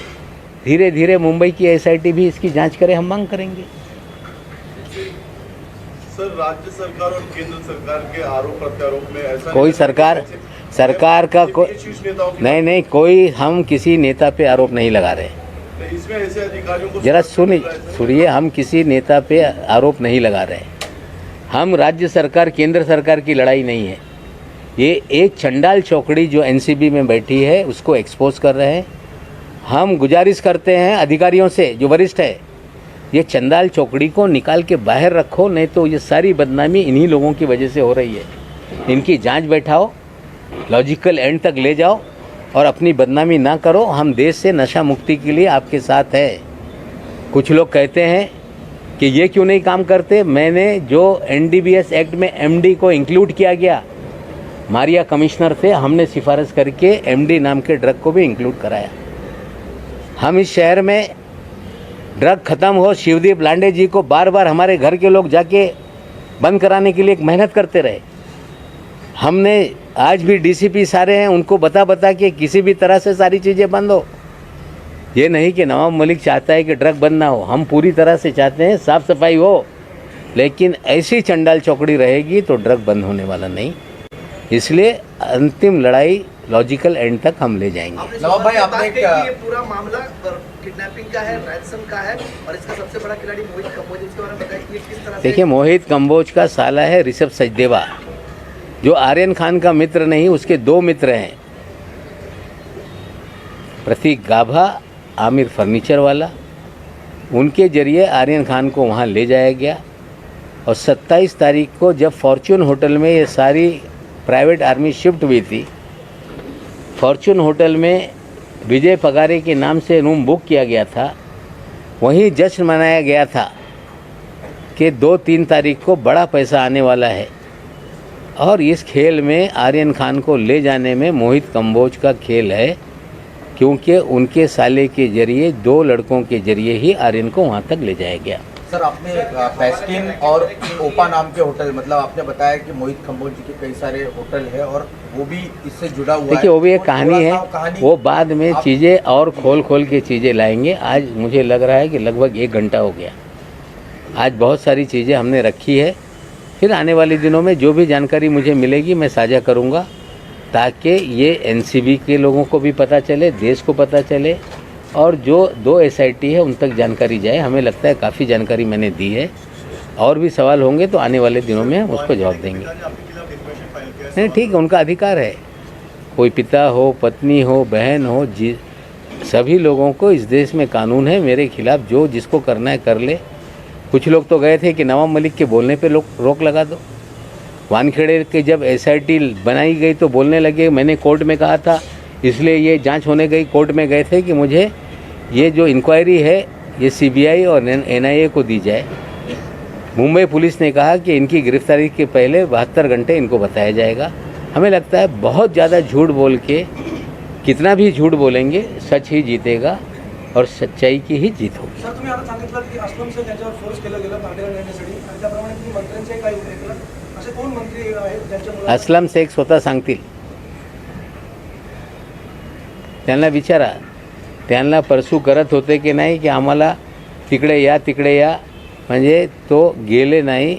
धीरे धीरे मुंबई की एसआईटी भी इसकी जांच करे, हम मांग करेंगे।
सर, राज्य सरकार और केंद्र सरकार के आरोप प्रत्यारोप में ऐसा
कोई सरकार का नहीं, कोई हम किसी नेता पे आरोप नहीं लगा रहे।
इसमें ऐसे अधिकारियों को
जरा सुनिए, हम किसी नेता पे आरोप नहीं लगा रहे। हम राज्य सरकार केंद्र सरकार की लड़ाई नहीं है। ये एक चंडाल चौकड़ी जो एनसीबी में बैठी है उसको एक्सपोज कर रहे हैं। हम गुजारिश करते हैं अधिकारियों से जो वरिष्ठ है, ये चंडाल चौकड़ी को निकाल के बाहर रखो, नहीं तो ये सारी बदनामी इन्हीं लोगों की वजह से हो रही है। इनकी जांच बैठाओ, लॉजिकल एंड तक ले जाओ और अपनी बदनामी ना करो। हम देश से नशा मुक्ति के लिए आपके साथ है। कुछ लोग कहते हैं कि ये क्यों नहीं काम करते। मैंने जो एनडीपीएस एक्ट में एमडी को इंक्लूड किया गया, मारिया कमिश्नर थे, हमने सिफारिश करके एमडी नाम के ड्रग को भी इंक्लूड कराया। हम इस शहर में ड्रग ख़त्म हो, शिवदीप लांडे जी को बार बार हमारे घर के लोग जाके बंद कराने के लिए एक मेहनत करते रहे। हमने आज भी डीसीपी सारे हैं, उनको बता के किसी भी तरह से सारी चीज़ें बंद हो। ये नहीं कि नवाब मलिक चाहता है कि ड्रग बंद ना हो, हम पूरी तरह से चाहते हैं साफ़ सफाई हो, लेकिन ऐसी चंडाल चौकड़ी रहेगी तो ड्रग बंद होने वाला नहीं। इसलिए अंतिम लड़ाई लॉजिकल एंड तक हम ले जाएंगे।
नवाब भाई, आपने
ये पूरा मामला किडनैपिंग का है, रैंसम का है और इसका सबसे बड़ा खिलाड़ी मोहित कंबोज, इसके बारे में बताइए कि किस तरह से।
देखिए, मोहित कंबोज का साला है ऋषभ सचदेवा, जो आर्यन खान का मित्र नहीं, उसके दो मित्र हैं, प्रतीक गाभा, आमिर फर्नीचर वाला। उनके जरिए आर्यन खान को वहाँ ले जाया गया और 27 तारीख को जब फॉर्च्यून होटल में ये सारी प्राइवेट आर्मी शिफ्ट हुई थी, फॉर्च्यून होटल में विजय पगारे के नाम से रूम बुक किया गया था। वहीं जश्न मनाया गया था कि 2-3 तारीख को बड़ा पैसा आने वाला है और इस खेल में आर्यन खान को ले जाने में मोहित कंबोज का खेल है, क्योंकि उनके साले के जरिए 2 लड़कों के जरिए ही आर्यन को वहाँ तक ले जाया गया।
सर, आपने फेस्टिन और ओपा नाम के होटल, मतलब आपने बताया कि मोहित कंबोज जी के कई सारे होटल है और वो भी इससे जुड़ा हुआ है।
देखिए, वो भी एक कहानी है, वो बाद में चीज़ें और खोल के चीज़ें लाएंगे। आज मुझे लग रहा है कि लगभग 1 घंटा हो गया। आज बहुत सारी चीज़ें हमने रखी है, फिर आने वाले दिनों में जो भी जानकारी मुझे मिलेगी मैं साझा करूँगा, ताकि ये एनसीबी के लोगों को भी पता चले, देश को पता चले और जो 2 एसआईटी है उन तक जानकारी जाए। हमें लगता है काफ़ी जानकारी मैंने दी है। और भी सवाल होंगे तो आने वाले दिनों में हम उसको जवाब देंगे। नहीं, ठीक है, उनका अधिकार है। कोई पिता हो, पत्नी हो, बहन हो, सभी लोगों को इस देश में कानून है। मेरे खिलाफ जो जिसको करना है कर ले। कुछ लोग तो गए थे कि नवाब मलिक के बोलने पे रोक लगा दो। वानखेड़े के जब एसआईटी बनाई गई तो बोलने लगे, मैंने कोर्ट में कहा था, इसलिए ये जांच होने गई। कोर्ट में गए थे कि मुझे ये जो इंक्वायरी है ये सीबीआई और एनआईए को दी जाए। मुंबई पुलिस ने कहा कि इनकी गिरफ्तारी के पहले 72 घंटे इनको बताया जाएगा। हमें लगता है बहुत ज़्यादा झूठ बोल के, कितना भी झूठ बोलेंगे, सच ही जीतेगा और सच्चाई की ही जीत होगी।
सर, तुम्ही आता सांगितलं की असलम शेख यांच्यावर फोर्स केलं गेलं पार्टीला नेण्यासाठी आणि त्याप्रमाणे तुम्ही मंत्र्यांचे काय उल्लेख केला? असे कोण मंत्री आहेत ज्यांच्यामुळे?
असलम शेख स्वतः सांगतील, त्यांना विचारा त्यांना परसू करत होते की नाही की आम्हाला तिकडे या म्हणजे तो गेले नाही.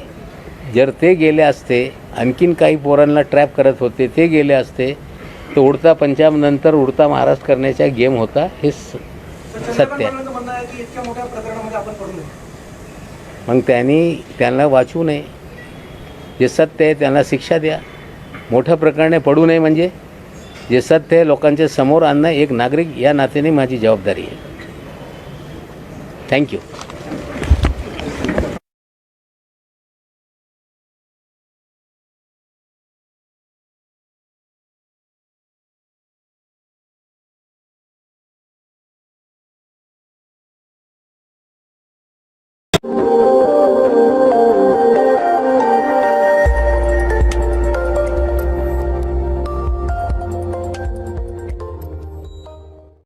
जर ते गेले असते, आणखीन काही पोरांना ट्रॅप करत होते, ते गेले असते, तर उडता पंजाब नंतर उडता महाराष्ट्र करण्याचा गेम होता. हे सत्य आहे.
म्हणणं आहे की इतक्या मोठ्या प्रकरणामध्ये आपण पडू नये.
मग त्यांना वाचवू नये. जे सत्य आहे त्यांना शिक्षा द्या. मोठ्या प्रकरणे पडू नये म्हणजे जे सत्य आहे लोकांच्या समोर आणणं एक नागरिक या नात्याने माझी जबाबदारी आहे. थँक्यू.